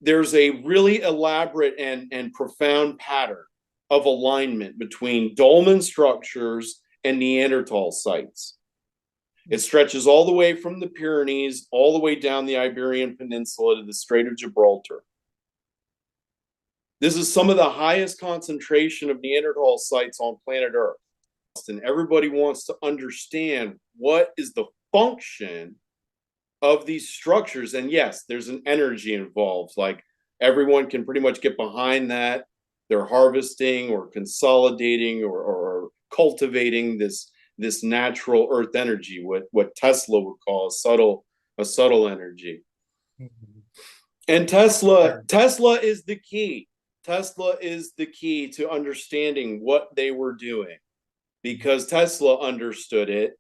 there's a really elaborate and profound pattern of alignment between dolmen structures and Neanderthal sites. It stretches all the way from the Pyrenees, all the way down the Iberian Peninsula to the Strait of Gibraltar. This is some of the highest concentration of Neanderthal sites on planet Earth. And everybody wants to understand what is the function of these structures. And yes, there's an energy involved. Like, everyone can pretty much get behind that. They're harvesting or consolidating or cultivating this natural earth energy, what Tesla would call a subtle energy. Mm-hmm. And Tesla is the key. Tesla is the key to understanding what they were doing, because Tesla understood it.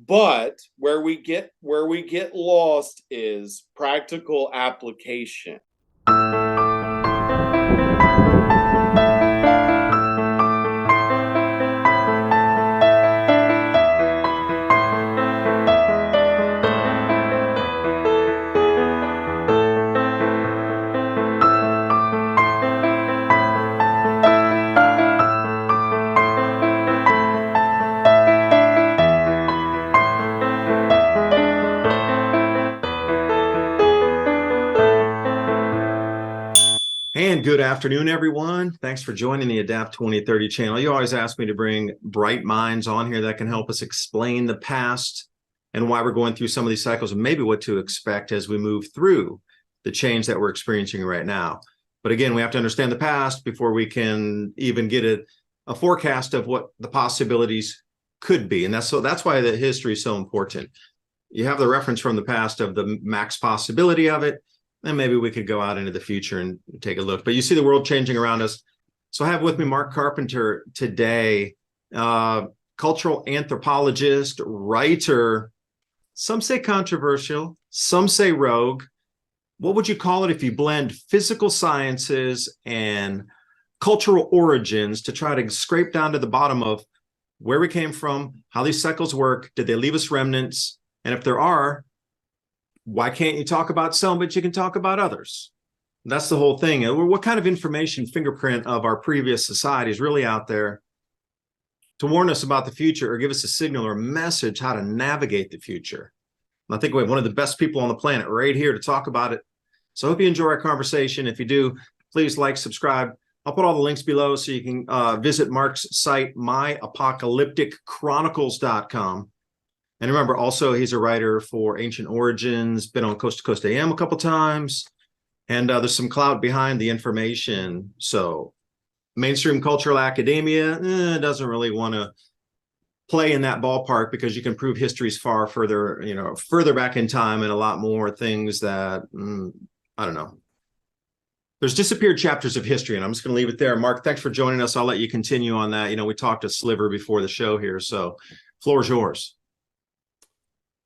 But where we get lost is practical application. And good afternoon, everyone. Thanks for joining the Adapt 2030 channel. You always ask me to bring bright minds on here that can help us explain the past and why we're going through some of these cycles and maybe what to expect as we move through the change that we're experiencing right now. But again, we have to understand the past before we can even get a forecast of what the possibilities could be. And that's why the history is so important. You have the reference from the past of the max possibility of it, and maybe we could go out into the future and take a look. But you see the world changing around us. So I have with me Mark Carpenter today, cultural anthropologist, writer, some say controversial, some say rogue. What would you call it if you blend physical sciences and cultural origins to try to scrape down to the bottom of where we came from, how these cycles work, did they leave us remnants? And if there are, why can't you talk about some, but you can talk about others? That's the whole thing. What kind of information, fingerprint of our previous society is really out there to warn us about the future or give us a signal or a message how to navigate the future? And I think we have one of the best people on the planet right here to talk about it. So I hope you enjoy our conversation. If you do, please like, subscribe. I'll put all the links below so you can visit Mark's site, myapocalypticchronicles.com. And remember, also, he's a writer for Ancient Origins, been on Coast to Coast AM a couple times, and there's some clout behind the information. So mainstream cultural academia doesn't really want to play in that ballpark because you can prove history's far further, further back in time and a lot more things that, I don't know. There's disappeared chapters of history, and I'm just going to leave it there. Mark, thanks for joining us. I'll let you continue on that. We talked to Sliver before the show here, so floor's yours.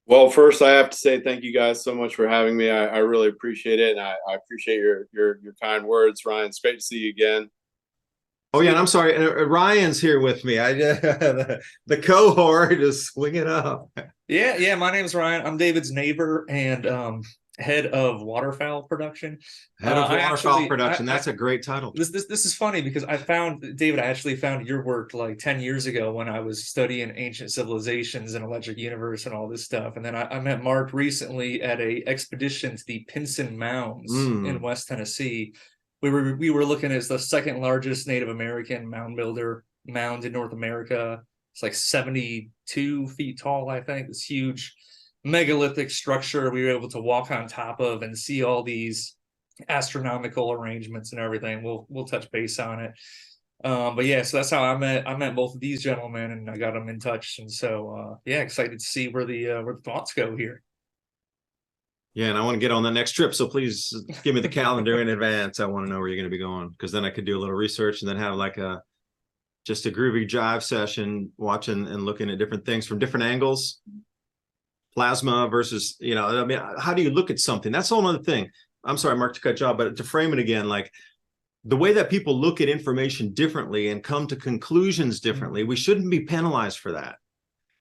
Well, first, I have to say thank you guys so much for having me. I really appreciate it, and I appreciate your kind words, Ryan. It's great to see you again. Oh, yeah, and I'm sorry. Ryan's here with me. The cohort is swinging up. Yeah, my name's Ryan. I'm David's neighbor and head of waterfowl production. Head of waterfowl production. That's a great title. This is funny because I actually found your work like 10 years ago when I was studying ancient civilizations and electric universe and all this stuff. And then I met Mark recently at a expedition to the Pinson Mounds in West Tennessee. We were looking at the second largest Native American mound in North America. It's like 72 feet tall, I think. This huge megalithic structure we were able to walk on top of and see all these astronomical arrangements and everything. We'll touch base on it. But yeah, so that's how I met both of these gentlemen, and I got them in touch. And so excited to see where the thoughts go here. Yeah, and I want to get on the next trip, so please give me the calendar in advance. I want to know where you're going to be going, because then I could do a little research and then have like just a groovy jive session, watching and looking at different things from different angles. Plasma versus, how do you look at something? That's the whole other thing. I'm sorry, Mark, to cut you off, but to frame it again, like the way that people look at information differently and come to conclusions differently, we shouldn't be penalized for that.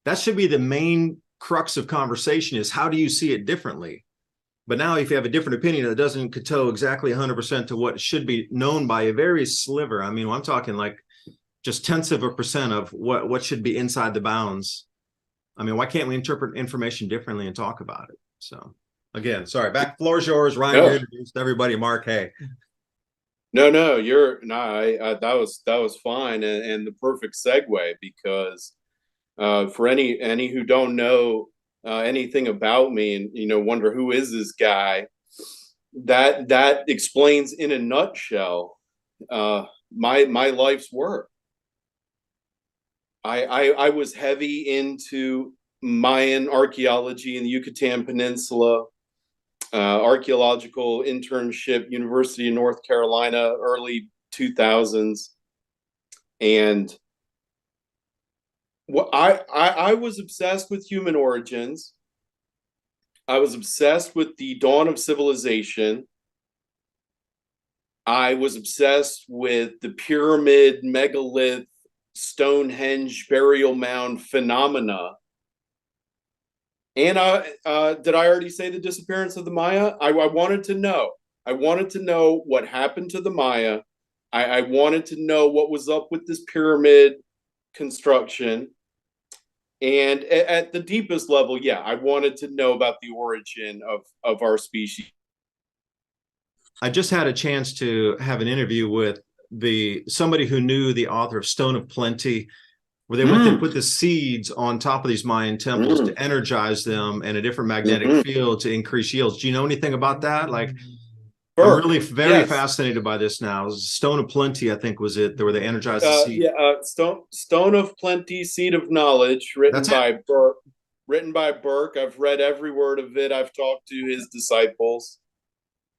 That should be the main crux of conversation, is how do you see it differently? But now if you have a different opinion that doesn't toe exactly 100% to what should be known by a very sliver, I mean, I'm talking like just tenths of a percent of what should be inside the bounds. I mean, why can't we interpret information differently and talk about it? So again, sorry, back floor's yours. Ryan, you introduced everybody. Mark, hey. No, that was fine and the perfect segue, because for any who don't know anything about me and wonder who is this guy, that explains in a nutshell my life's work. I was heavy into Mayan archaeology in the Yucatan Peninsula, archaeological internship, University of North Carolina, early 2000s. And what I was obsessed with human origins. I was obsessed with the dawn of civilization. I was obsessed with the pyramid, megalith, Stonehenge, burial mound phenomena. And did I already say the disappearance of the Maya? I wanted to know. I wanted to know what happened to the Maya. I wanted to know what was up with this pyramid construction. And at the deepest level, yeah, I wanted to know about the origin of our species. I just had a chance to have an interview with somebody who knew the author of Stone of Plenty, where they went to put the seeds on top of these Mayan temples to energize them in a different magnetic field to increase yields. Do you know anything about that? Like, I'm really very fascinated by this now. Stone of Plenty, I think, was it, where they energized the seed. Stone of Plenty, Seed of Knowledge, written by Burke. Written by Burke. I've read every word of it. I've talked to his disciples.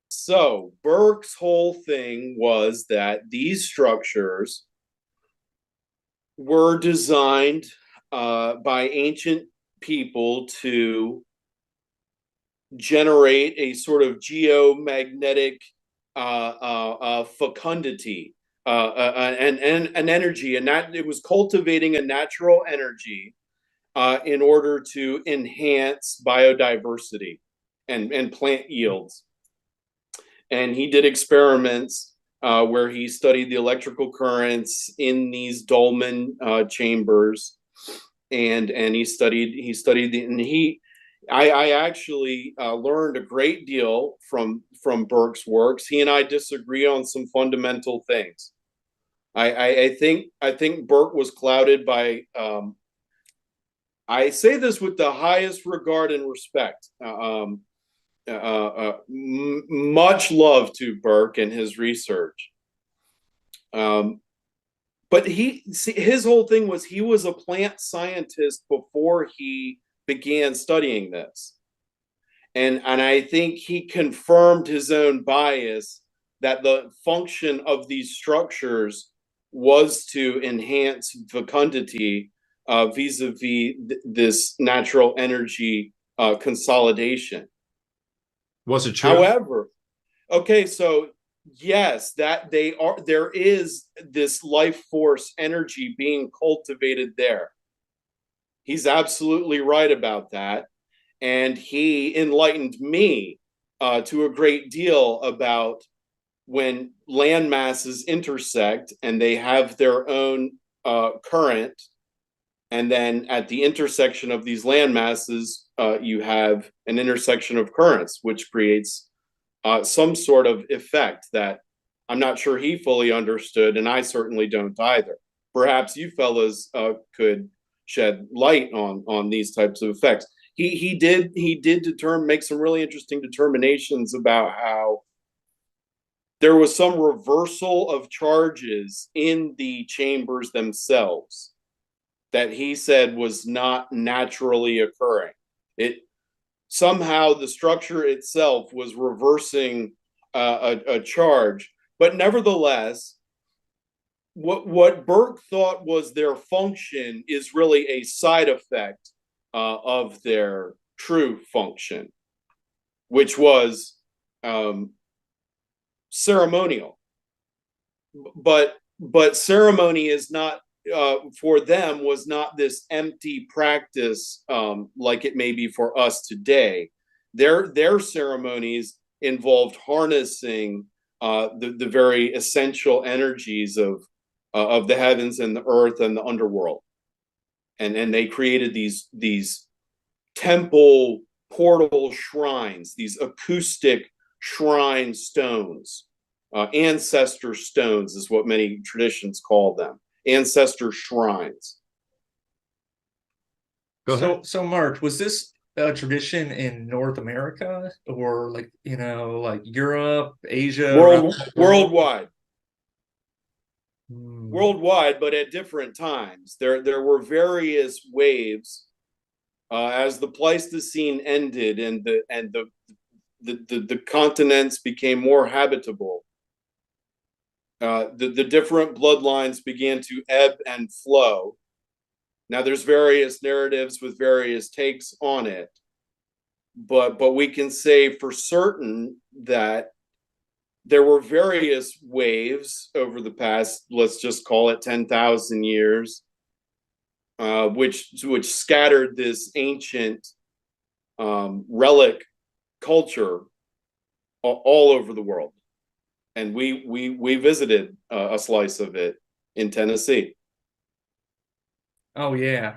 So Burke's whole thing was that these structures were designed by ancient people to generate a sort of geomagnetic fecundity and an energy, and that it was cultivating a natural energy in order to enhance biodiversity and plant yields. And he did experiments where he studied the electrical currents in these dolmen chambers, and he studied I actually learned a great deal from Burke's works. He and I disagree on some fundamental things. I think Burke was clouded by. I say this with the highest regard and respect. Much love to Burke and his research. But his whole thing was he was a plant scientist before he began studying this. And I think he confirmed his own bias that the function of these structures was to enhance fecundity vis-a-vis this natural energy consolidation. Was it true? However, okay, so yes, that there is this life force energy being cultivated there. He's absolutely right about that. And he enlightened me to a great deal about when land masses intersect and they have their own current. And then at the intersection of these land masses, you have an intersection of currents, which creates some sort of effect that I'm not sure he fully understood, and I certainly don't either. Perhaps you fellas could shed light on these types of effects. He did make some really interesting determinations about how there was some reversal of charges in the chambers themselves that he said was not naturally occurring. It somehow the structure itself was reversing a charge, but nevertheless, what Burke thought was their function is really a side effect of their true function, which was ceremonial. But ceremony is not for them was not this empty practice like it may be for us today. Their ceremonies involved harnessing the very essential energies of the heavens and the earth and the underworld, and they created these temple portal shrines, these acoustic shrine stones. Ancestor stones is what many traditions call them. Ancestor shrines. Go ahead. So Mark, was this a tradition in North America or like, like Europe, Asia, Worldwide. Hmm. Worldwide, but at different times. There were various waves as the Pleistocene ended and the continents became more habitable. The different bloodlines began to ebb and flow. Now there's various narratives with various takes on it, but we can say for certain that there were various waves over the past, let's just call it 10,000 years, which scattered this ancient relic culture all over the world. And we visited a slice of it in Tennessee. Oh yeah.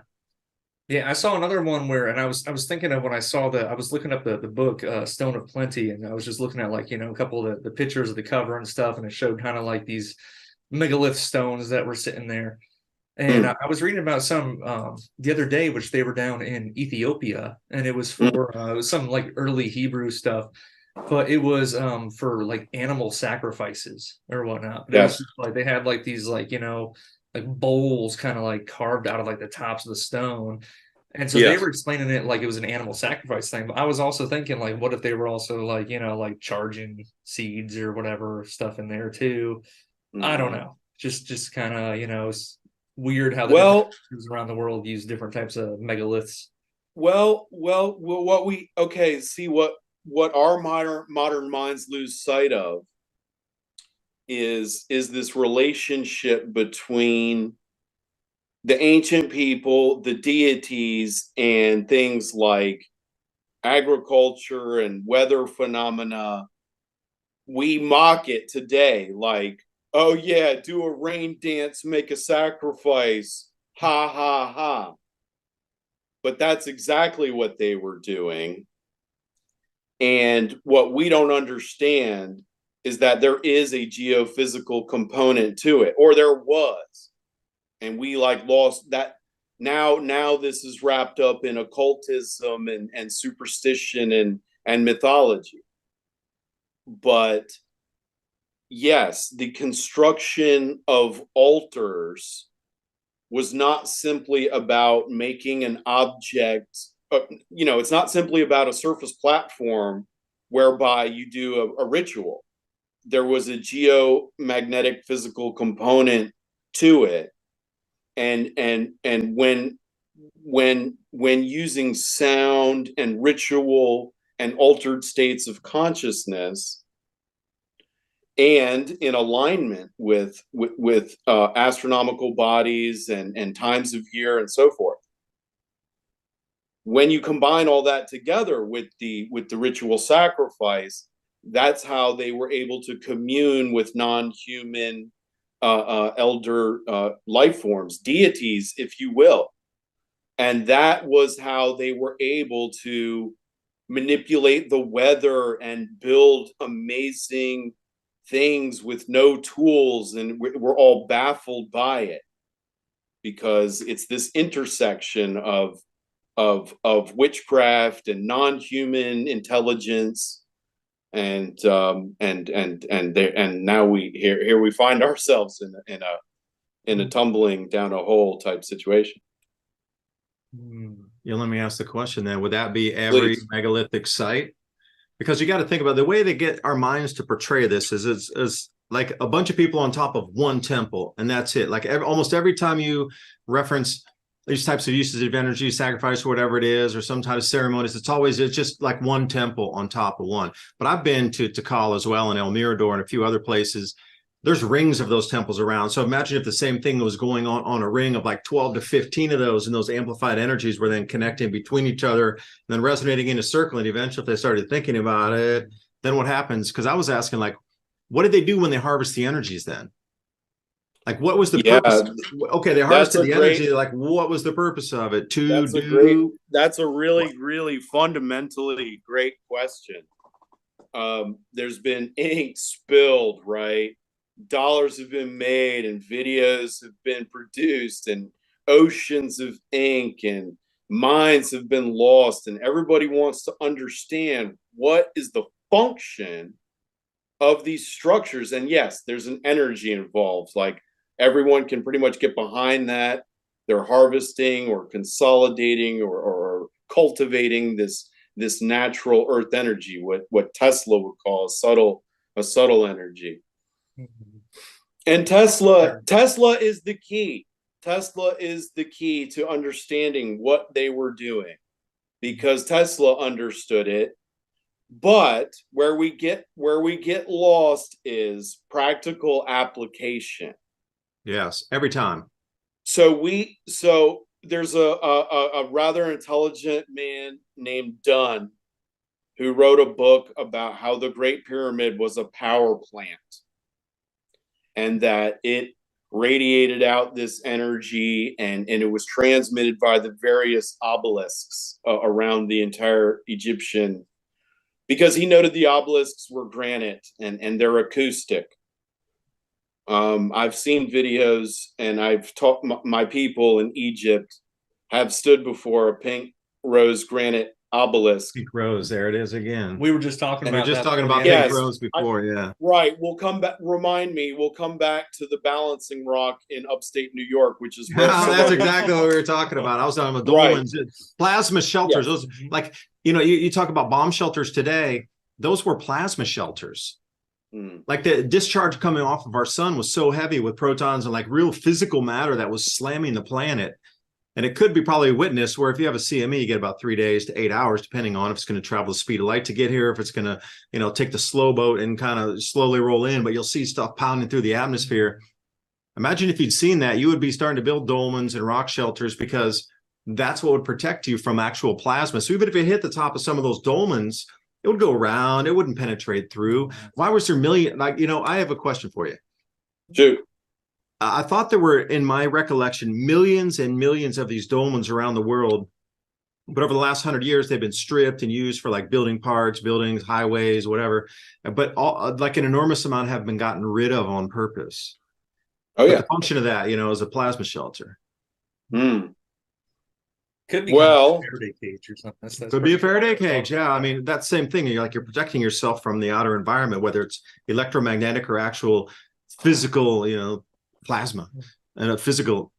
Yeah, I saw another one where, and I was thinking of when I saw I was looking up the book Stone of Plenty, and I was just looking at like, a couple of the pictures of the cover and stuff, and it showed kind of like these megalith stones that were sitting there. And I was reading about some the other day, which they were down in Ethiopia, and it was for it was some like early Hebrew stuff, but it was for like animal sacrifices or whatnot. But it was Yes. just like they had like these like like bowls kind of like carved out of like the tops of the stone. And so they Yes. were explaining it like it was an animal sacrifice thing. But I was also thinking like, what if they were also like, like charging seeds or whatever stuff in there too? I don't know. Just kind of, it's weird how the different Well, countries around the world use different types of megaliths. what we see what our modern minds lose sight of is this relationship between the ancient people, the deities, and things like agriculture and weather phenomena. We mock it today, like, oh yeah, do a rain dance, make a sacrifice, ha ha ha. But that's exactly what they were doing. And what we don't understand is that there is a geophysical component to it, or there was. And we like lost that. Now this is wrapped up in occultism and superstition and mythology. But yes, the construction of altars was not simply about making an object, it's not simply about a surface platform whereby you do a ritual. There was a geomagnetic physical component to it. And when using sound and ritual and altered states of consciousness, and in alignment with astronomical bodies and times of year and so forth. When you combine all that together with the ritual sacrifice, that's how they were able to commune with non-human elder life forms, deities, if you will. And that was how they were able to manipulate the weather and build amazing things with no tools, and we're all baffled by it because it's this intersection of witchcraft and non-human intelligence, and now here we find ourselves in a tumbling down a hole type situation. Yeah, let me ask the question then. Would that be every Please. megalithic site? Because you got to think about the way they get our minds to portray this is like a bunch of people on top of one temple, and that's it. Like almost every time you reference these types of uses of energy, sacrifice, or whatever it is, or some type of ceremonies, it's just like one temple on top of one. But I've been to Tikal as well, and El Mirador and a few other places. there's rings of those temples around. So imagine if the same thing was going on a ring of like 12 to 15 of those, and those amplified energies were then connecting between each other and then resonating in a circle. And eventually, if they started thinking about it, then what happens? Because I was asking, like, what did they do when they harvest the energies then? Like, what was the purpose? Okay, they harvested the energy. Like, what was the purpose of it? That's a really fundamentally great question. There's been ink spilled, right? Dollars have been made and videos have been produced and oceans of ink and minds have been lost, and everybody wants to understand what is the function of these structures. And yes, there's an energy involved. Like, everyone can pretty much get behind that. They're harvesting or consolidating or cultivating this natural earth energy, what Tesla would call a subtle energy. Mhm. And Tesla is the key. Tesla is the key to understanding what they were doing, because Tesla understood it. But where we get lost is practical application. Yes, every time. So there's a rather intelligent man named Dunn who wrote a book about how the Great Pyramid was a power plant, and that it radiated out this energy, and it was transmitted by the various obelisks around the entire Egyptian, because he noted the obelisks were granite and they're acoustic. I've seen videos, and I've taught my people in Egypt have stood before a pink rose granite obelisk. Pink rose, there it is again. We were just talking about pink rose before, yeah. Right. We'll come back. Remind me. We'll come back to the balancing rock in upstate New York, which is where that's exactly what we were talking about. I was talking about dolmens, right. Plasma shelters. Yes. Those, like, you talk about bomb shelters today. Those were plasma shelters. Like, the discharge coming off of our sun was so heavy with protons and like real physical matter that was slamming the planet. And it could be probably witnessed where if you have a CME, you get about 3 days to 8 hours, depending on if it's going to travel the speed of light to get here, if it's going to, take the slow boat and kind of slowly roll in, but you'll see stuff pounding through the atmosphere. Imagine if you'd seen that, you would be starting to build dolmens and rock shelters, because that's what would protect you from actual plasma. So even if it hit the top of some of those dolmens, it would go around, it wouldn't penetrate through. Why was there I have a question for you. Shoot. I thought there were, in my recollection, millions and millions of these dolmens around the world. But over the last 100 years, they've been stripped and used for like building parts, buildings, highways, whatever. But like an enormous amount have been gotten rid of on purpose. Oh, yeah. But the function of that, is a plasma shelter. Could be a Faraday cage or something. That's could be a Faraday cage. Yeah. I mean, that's the same thing. You're protecting yourself from the outer environment, whether it's electromagnetic or actual physical, plasma and a physical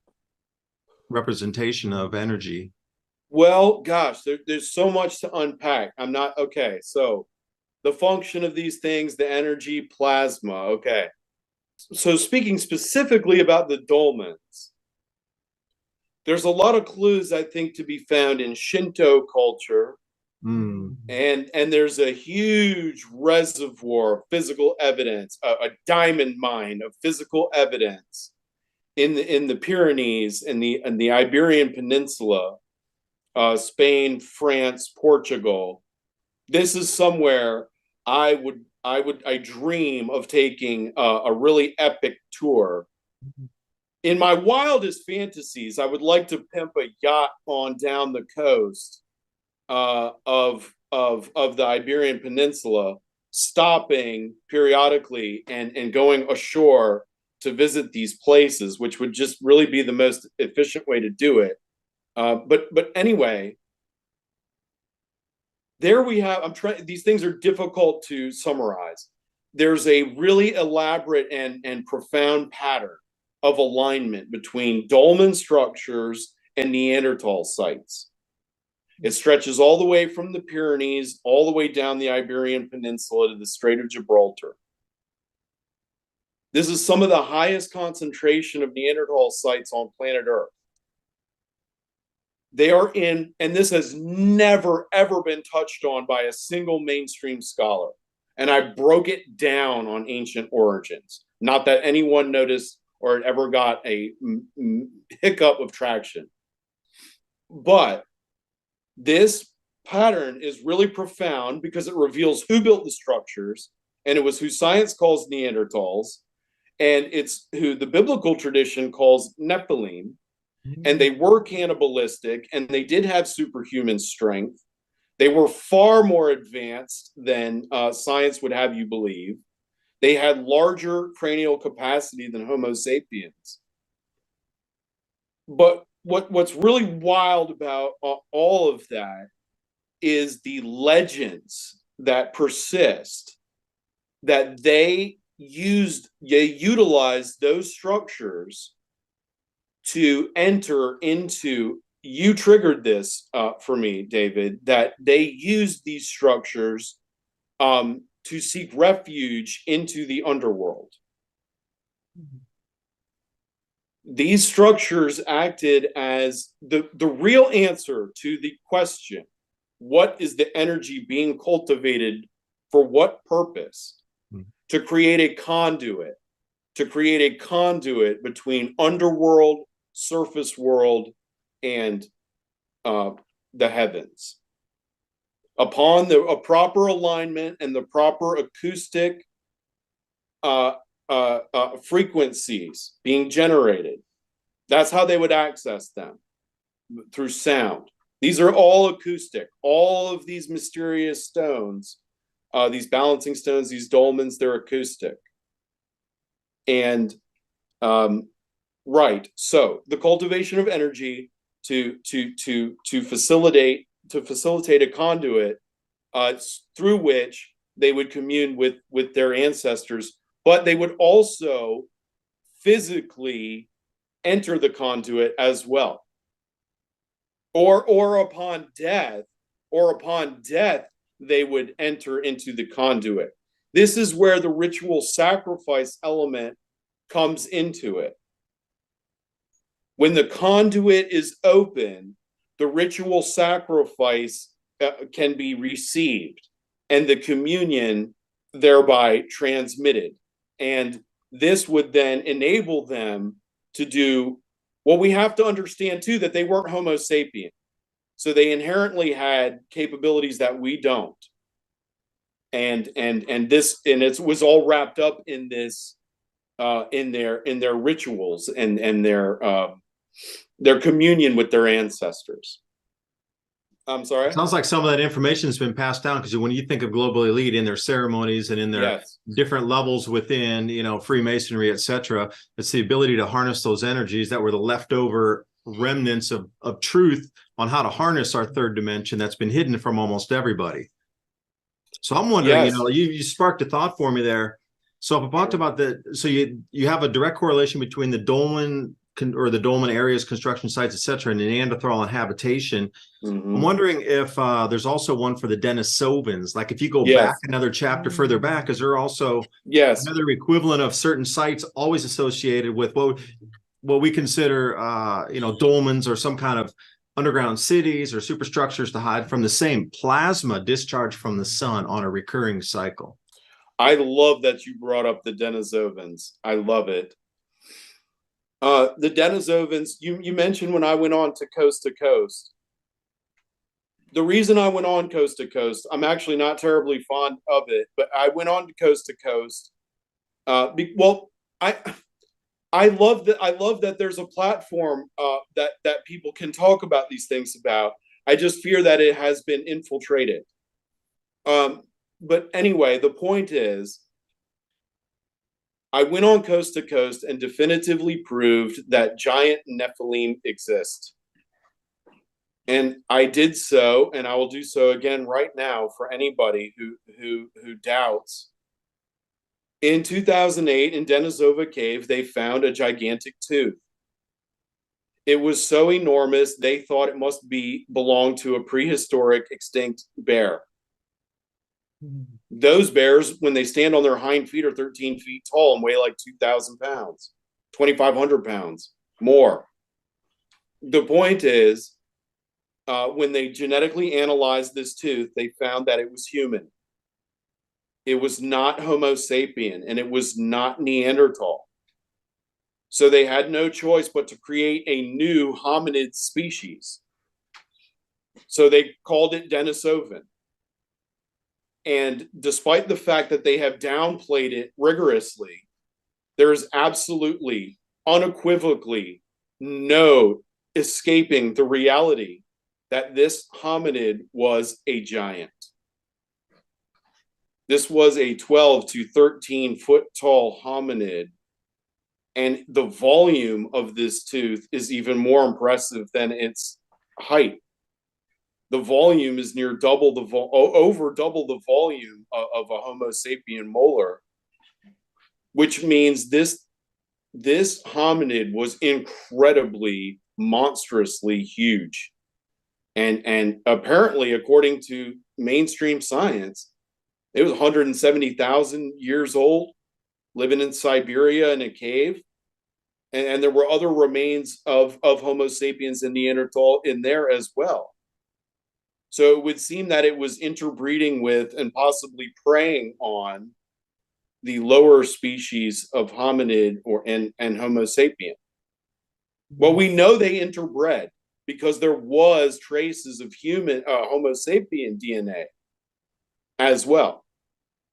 representation of energy. Well, gosh, there's so much to unpack. Okay. So the function of these things, the energy, plasma. Okay. So speaking specifically about the dolmens, there's a lot of clues, I think, to be found in Shinto culture. And there's a huge reservoir of physical evidence, a diamond mine of physical evidence in the Pyrenees, in the Iberian Peninsula, Spain, France, Portugal. This is somewhere I dream of taking a really epic tour. In my wildest fantasies, I would like to pimp a yacht on down the coast of the Iberian Peninsula, stopping periodically and going ashore to visit these places, which would just really be the most efficient way to do it. But anyway, there we have. These things are difficult to summarize. There's a really elaborate and profound pattern of alignment between dolmen structures and Neanderthal sites. It stretches all the way from the Pyrenees, all the way down the Iberian Peninsula to the Strait of Gibraltar. This is some of the highest concentration of Neanderthal sites on planet Earth. They are and this has never, ever been touched on by a single mainstream scholar. and I broke it down on ancient origins. Not that anyone noticed or ever got a hiccup of traction. But this pattern is really profound because it reveals who built the structures, and it was who science calls Neanderthals, and it's who the biblical tradition calls Nephilim, and they were cannibalistic, and they did have superhuman strength. They were far more advanced than science would have you believe. They had larger cranial capacity than Homo sapiens. But what's really wild about all of that is the legends that persist, that they utilized those structures to enter into. You triggered this for me, David, that they used these structures to seek refuge into the underworld. These structures acted as the real answer to the question, what is the energy being cultivated for what purpose? To create a conduit, between underworld, surface world, and the heavens. Upon a proper alignment and the proper acoustic frequencies being generated, that's how they would access them, through sound. These are all acoustic. All of these mysterious stones, these balancing stones, these dolmens, they're acoustic. And right, so the cultivation of energy to facilitate a conduit through which they would commune with their ancestors, but they would also physically enter the conduit as well. Or upon death, they would enter into the conduit. This is where the ritual sacrifice element comes into it. When the conduit is open, the ritual sacrifice can be received, and the communion thereby transmitted. And this would then enable them to do what we have to understand too, that they weren't Homo sapien. So they inherently had capabilities that we don't. And it was all wrapped up in this, in their rituals and their communion with their ancestors. I'm sorry? Sounds like some of that information has been passed down, because when you think of global elite in their ceremonies and in their different levels within, Freemasonry, etc., it's the ability to harness those energies that were the leftover remnants of truth on how to harness our third dimension that's been hidden from almost everybody. So I'm wondering, you sparked a thought for me there. So if I talked about so you have a direct correlation between the dolmen the dolmen areas, construction sites, etc., and the Neanderthal and habitation. I'm wondering if there's also one for the Denisovans. Like if you go back another chapter further back, is there also another equivalent of certain sites always associated with what we consider, dolmens or some kind of underground cities or superstructures to hide from the same plasma discharge from the sun on a recurring cycle? I love that you brought up the Denisovans. I love it. The Denisovans, you mentioned when I went on to Coast. The reason I went on Coast to Coast, I'm actually not terribly fond of it, but I went on to Coast. Well, I love that there's a platform that people can talk about these things about. I just fear that it has been infiltrated. But anyway, the point is, I went on Coast to Coast and definitively proved that giant Nephilim exist. And I did so, and I will do so again right now for anybody who doubts. In 2008, in Denisova Cave, they found a gigantic tooth. It was so enormous, they thought it must belong to a prehistoric extinct bear. Those bears, when they stand on their hind feet, are 13 feet tall and weigh like 2,000 pounds, 2,500 pounds, more. The point is, when they genetically analyzed this tooth, they found that it was human. It was not Homo sapien, and it was not Neanderthal. So they had no choice but to create a new hominid species. So they called it Denisovan. And despite the fact that they have downplayed it rigorously, there is absolutely, unequivocally no escaping the reality that this hominid was a giant. This was a 12 to 13 foot tall hominid. And the volume of this tooth is even more impressive than its height. The volume is near double over double the volume of a Homo sapien molar, which means this hominid was incredibly, monstrously huge. And apparently, according to mainstream science, it was 170,000 years old, living in Siberia in a cave. And there were other remains of Homo sapiens and Neanderthal in there as well. So it would seem that it was interbreeding with and possibly preying on the lower species of hominid and Homo sapien. Well, we know they interbred because there was traces of human Homo sapien DNA as well.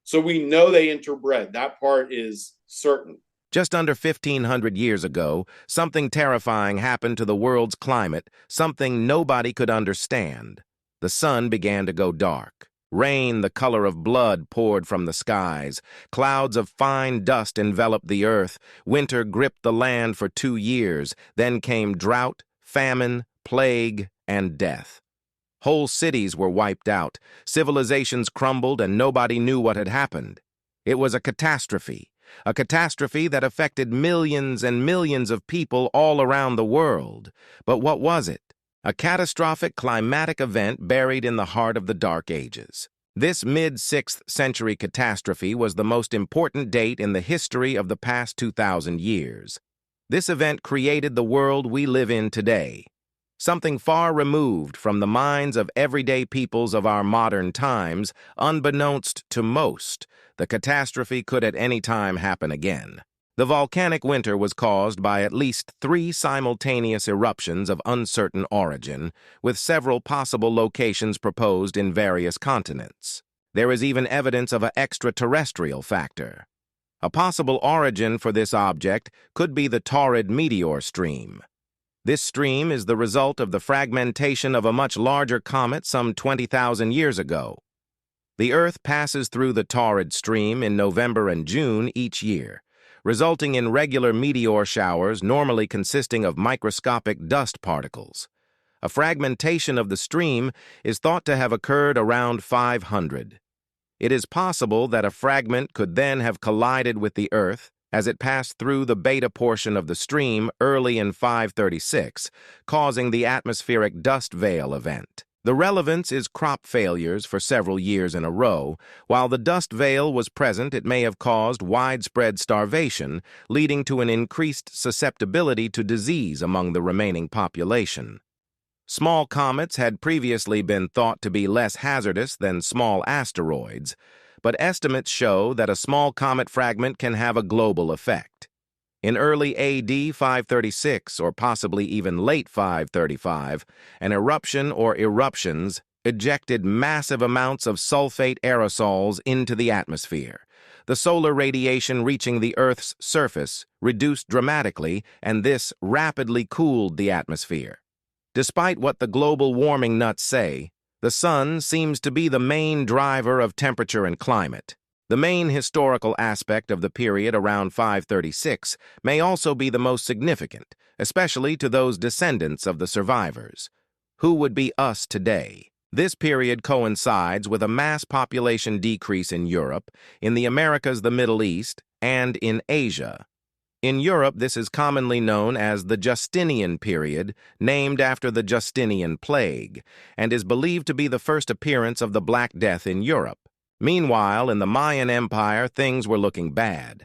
So we know they interbred. That part is certain. Just under 1,500 years ago, something terrifying happened to the world's climate, something nobody could understand. The sun began to go dark. Rain, the color of blood, poured from the skies. Clouds of fine dust enveloped the earth. Winter gripped the land for 2 years. Then came drought, famine, plague, and death. Whole cities were wiped out. Civilizations crumbled, and nobody knew what had happened. It was a catastrophe that affected millions and millions of people all around the world. But what was it? A catastrophic climatic event buried in the heart of the Dark Ages. This mid-6th century catastrophe was the most important date in the history of the past 2,000 years. This event created the world we live in today, something far removed from the minds of everyday peoples of our modern times. Unbeknownst to most, the catastrophe could at any time happen again. The volcanic winter was caused by at least 3 simultaneous eruptions of uncertain origin, with several possible locations proposed in various continents. There is even evidence of an extraterrestrial factor. A possible origin for this object could be the Taurid meteor stream. This stream is the result of the fragmentation of a much larger comet some 20,000 years ago. The Earth passes through the Taurid stream in November and June each year, resulting in regular meteor showers normally consisting of microscopic dust particles. A fragmentation of the stream is thought to have occurred around 500. It is possible that a fragment could then have collided with the Earth as it passed through the beta portion of the stream early in 536, causing the atmospheric dust veil event. The relevance is crop failures for several years in a row. While the dust veil was present, it may have caused widespread starvation, leading to an increased susceptibility to disease among the remaining population. Small comets had previously been thought to be less hazardous than small asteroids, but estimates show that a small comet fragment can have a global effect. In early AD 536, or possibly even late 535, an eruption or eruptions ejected massive amounts of sulfate aerosols into the atmosphere. The solar radiation reaching the Earth's surface reduced dramatically, and this rapidly cooled the atmosphere. Despite what the global warming nuts say, the sun seems to be the main driver of temperature and climate. The main historical aspect of the period around 536 may also be the most significant, especially to those descendants of the survivors. Who would be us today? This period coincides with a mass population decrease in Europe, in the Americas, the Middle East, and in Asia. In Europe, this is commonly known as the Justinian period, named after the Justinian plague, and is believed to be the first appearance of the Black Death in Europe. Meanwhile, in the Mayan Empire, things were looking bad.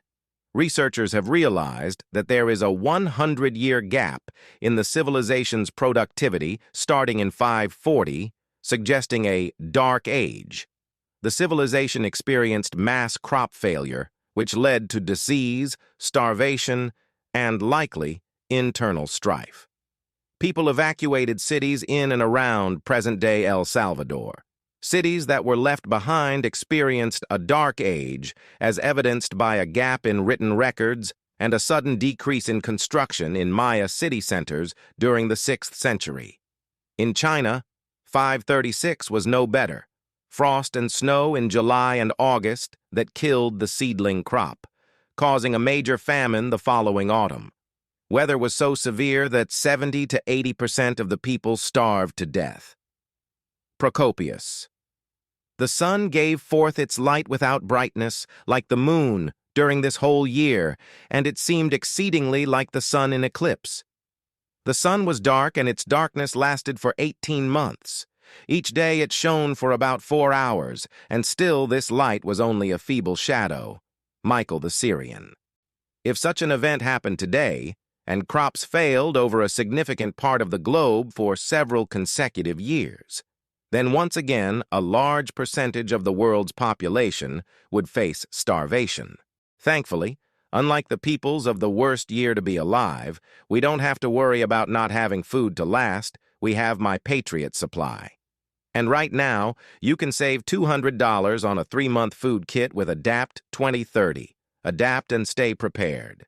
Researchers have realized that there is a 100-year gap in the civilization's productivity starting in 540, suggesting a dark age. The civilization experienced mass crop failure, which led to disease, starvation, and likely internal strife. People evacuated cities in and around present-day El Salvador. Cities that were left behind experienced a dark age, as evidenced by a gap in written records and a sudden decrease in construction in Maya city centers during the 6th century. In China, 536 was no better. Frost and snow in July and August that killed the seedling crop, causing a major famine the following autumn. Weather was so severe that 70 to 80% of the people starved to death. Procopius. The sun gave forth its light without brightness, like the moon, during this whole year, and it seemed exceedingly like the sun in eclipse. The sun was dark, and its darkness lasted for 18 months. Each day it shone for about 4 hours, and still this light was only a feeble shadow. Michael the Syrian. If such an event happened today, and crops failed over a significant part of the globe for several consecutive years, then once again a large percentage of the world's population would face starvation. Thankfully, unlike the peoples of the worst year to be alive, we don't have to worry about not having food to last. We have my Patriot supply. And right now, you can save $200 on a 3-month food kit with Adapt 2030. Adapt and stay prepared.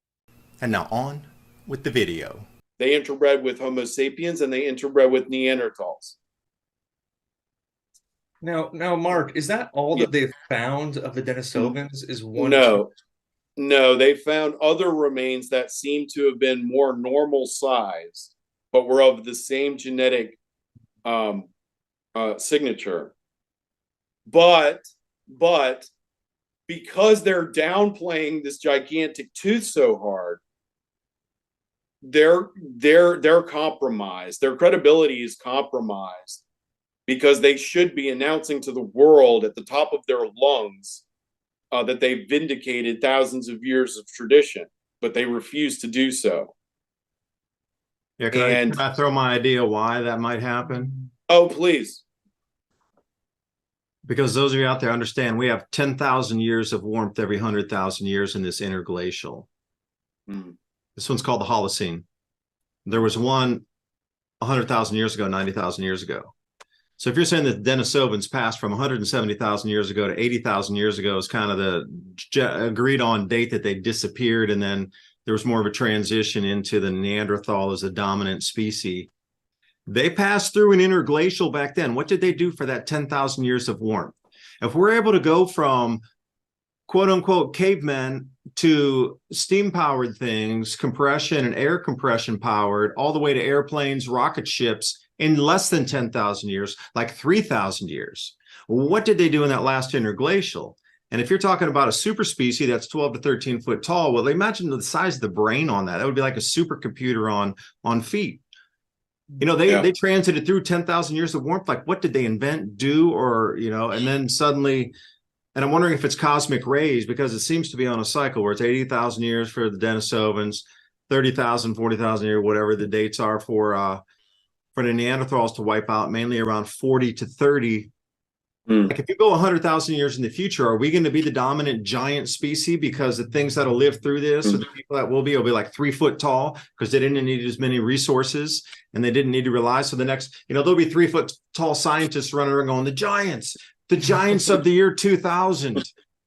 And now on with the video. They interbred with Homo sapiens and they interbred with Neanderthals. Now, Mark, is that all Yeah. that they've found of the Denisovans? Is one? No, they found other remains that seem to have been more normal size, but were of the same genetic signature. But because they're downplaying this gigantic tooth so hard, they're compromised. Their credibility is compromised because they should be announcing to the world at the top of their lungs that they've vindicated thousands of years of tradition, but they refuse to do so. Yeah, can I throw my idea why that might happen? Oh, please. Because those of you out there understand, we have 10,000 years of warmth every 100,000 years in this interglacial. This one's called the Holocene. There was one 100,000 years ago, 90,000 years ago. So if you're saying that Denisovans passed from 170,000 years ago to 80,000 years ago is kind of the agreed on date that they disappeared, and then there was more of a transition into the Neanderthal as a dominant species. They passed through an interglacial back then. What did they do for that 10,000 years of warmth? If we're able to go from quote unquote cavemen to steam powered things, compression and air compression powered, all the way to airplanes, rocket ships in less than 10,000 years, like 3,000 years. What did they do in that last interglacial? And if you're talking about a super species that's 12 to 13 foot tall, well, imagine the size of the brain on that. That would be like a supercomputer on feet. You know, they transited through 10,000 years of warmth. Like, what did they invent, do, or, you know, and then suddenly, and I'm wondering if it's cosmic rays, because it seems to be on a cycle where it's 80,000 years for the Denisovans, 30,000, 40,000 years, whatever the dates are for the Neanderthals to wipe out, mainly around 40 to 30. Like, if you go 100,000 years in the future, are we going to be the dominant giant species? Because the things that'll live through this, or the people that will be like 3 foot tall, because they didn't need as many resources and they didn't need to rely. So the next, you know, there'll be 3 foot tall scientists running around going, the giants of the year 2000,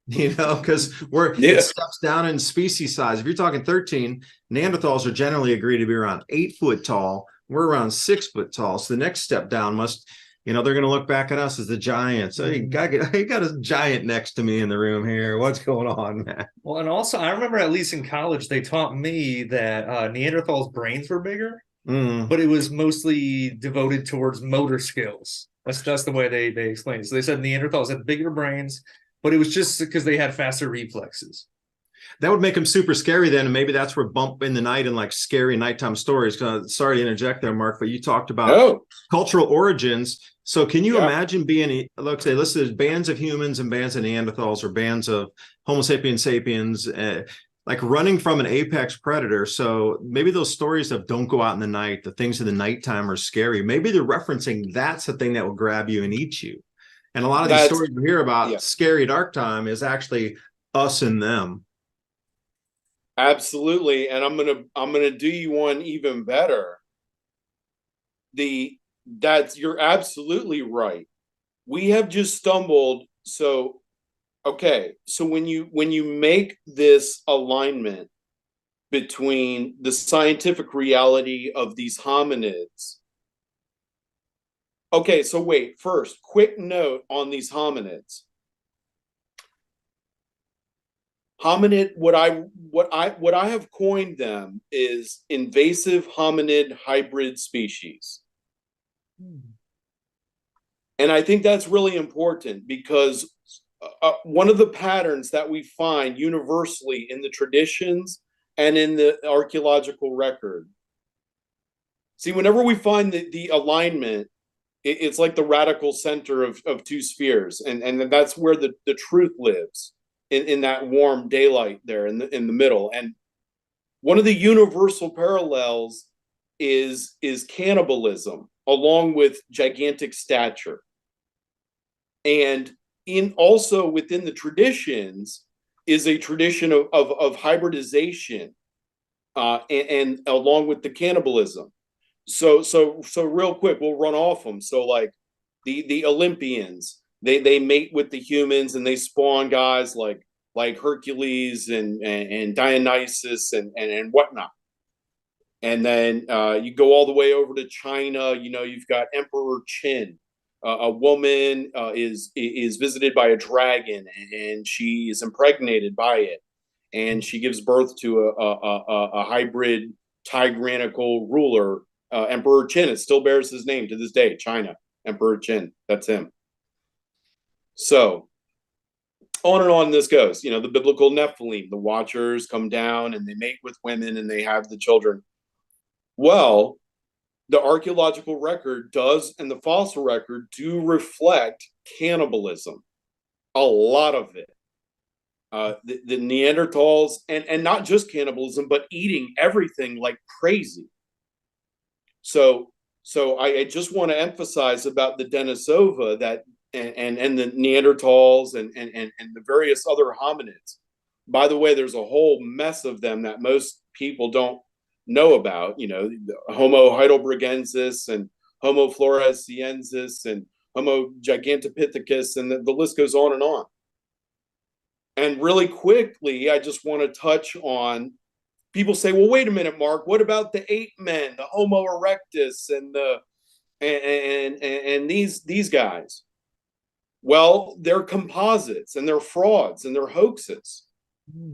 you know, because it steps down in species size. If you're talking 13, Neanderthals are generally agreed to be around 8 foot tall. We're around 6 foot tall. So the next step down must, you know, they're going to look back at us as the giants. So you got a giant next to me in the room here. What's going on, man? Well, and also, I remember at least in college, they taught me that Neanderthals' brains were bigger, but it was mostly devoted towards motor skills. That's the way they explained it. So they said Neanderthals had bigger brains, but it was just because they had faster reflexes. That would make them super scary then, and maybe that's where Bump in the Night and like scary nighttime stories. Sorry to interject there, Mark, but you talked about cultural origins. So can you imagine being, let's say, there's bands of humans and bands of Neanderthals or bands of Homo sapiens sapiens, like running from an apex predator. So maybe those stories of don't go out in the night, the things in the nighttime are scary. Maybe they're referencing that's the thing that will grab you and eat you. And a lot of these That's, stories we hear about yeah, scary dark time is actually us and them. absolutely. And I'm gonna do you one even better. You're absolutely right. We have just stumbled. So okay, so when you make this alignment between the scientific reality of these hominids. Okay, so wait, first, quick note on these hominids. Hominid, what I have coined them is invasive hominid hybrid species. And I think that's really important because one of the patterns that we find universally in the traditions and in the archaeological record. See, whenever we find the alignment, it's like the radical center of two spheres, and that's where the truth lives in that warm daylight there in the middle. And one of the universal parallels is cannibalism along with gigantic stature. And in also within the traditions is a tradition of hybridization and along with the cannibalism. So real quick, we'll run off them. So like the Olympians, they mate with the humans and they spawn guys like Hercules and Dionysus and whatnot. And then you go all the way over to China. You know, you've got Emperor Qin. A woman is visited by a dragon, and she is impregnated by it, and she gives birth to a hybrid tyrannical ruler, Emperor Qin. It still bears his name to this day. China, Emperor Qin. That's him. So on and on this goes. You know, the biblical Nephilim, the Watchers come down and they mate with women and they have the children. Well, the archaeological record does, and the fossil record do reflect cannibalism, a lot of it. The Neanderthals, and not just cannibalism, but eating everything like crazy. So I just want to emphasize about the Denisova that and the Neanderthals and the various other hominids. By the way, there's a whole mess of them that most people don't know about. You know, Homo heidelbergensis and Homo floresiensis and Homo gigantopithecus, and the list goes on and on. And really quickly, I just want to touch on, people say, well, wait a minute, Mark, what about the ape men, the Homo erectus and these guys? Well, they're composites and they're frauds and they're hoaxes.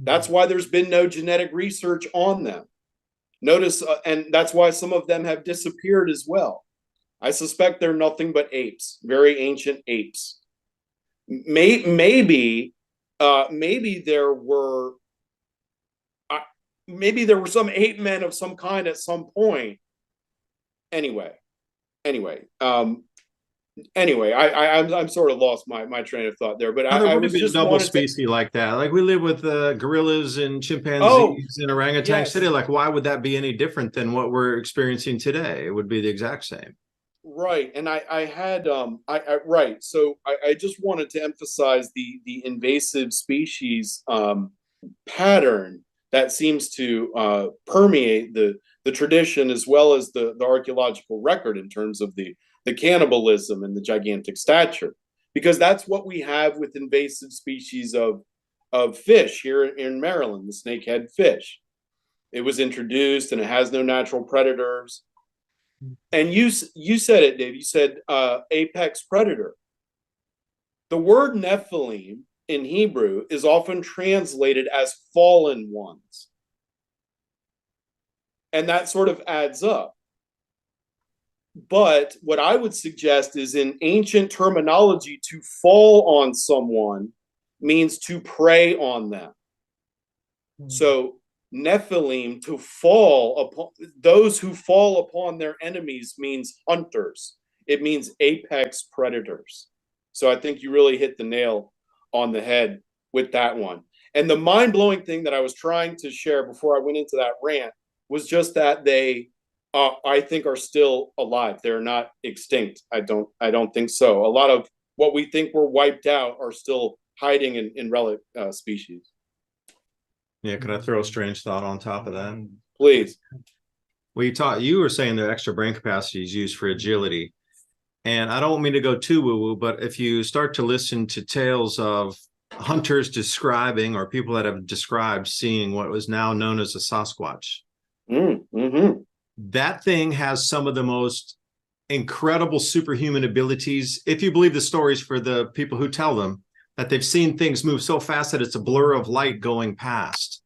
That's why there's been no genetic research on them. Notice, and that's why some of them have disappeared as well. I suspect they're nothing but apes, very ancient apes. Maybe there were some ape men of some kind at some point. Anyway, I'm sort of lost my train of thought there, but There I would have was been just double species like that. Like we live with gorillas and chimpanzees and orangutan yes. city. Like, why would that be any different than what we're experiencing today? It would be the exact same. Right. And I had right. So I just wanted to emphasize the invasive species pattern that seems to permeate the tradition as well as the archaeological record in terms of the cannibalism and the gigantic stature, because that's what we have with invasive species of fish here in Maryland, the snakehead fish. It was introduced and it has no natural predators. And you said it, Dave. You said apex predator. The word Nephilim in Hebrew is often translated as fallen ones. And that sort of adds up. But what I would suggest is, in ancient terminology, to fall on someone means to prey on them. So Nephilim, to fall upon those who fall upon their enemies, means hunters. It means apex predators. So I think you really hit the nail on the head with that one. And the mind-blowing thing that I was trying to share before I went into that rant was just that they, I think, are still alive. They're not extinct. I don't think so. A lot of what we think were wiped out are still hiding in relic species. Yeah, can I throw a strange thought on top of that? Please. Well, you were saying their extra brain capacity is used for agility. And I don't mean to go too woo-woo, but if you start to listen to tales of hunters describing, or people that have described seeing what was now known as a Sasquatch, that thing has some of the most incredible superhuman abilities. If you believe the stories for the people who tell them, that they've seen things move so fast that it's a blur of light going past.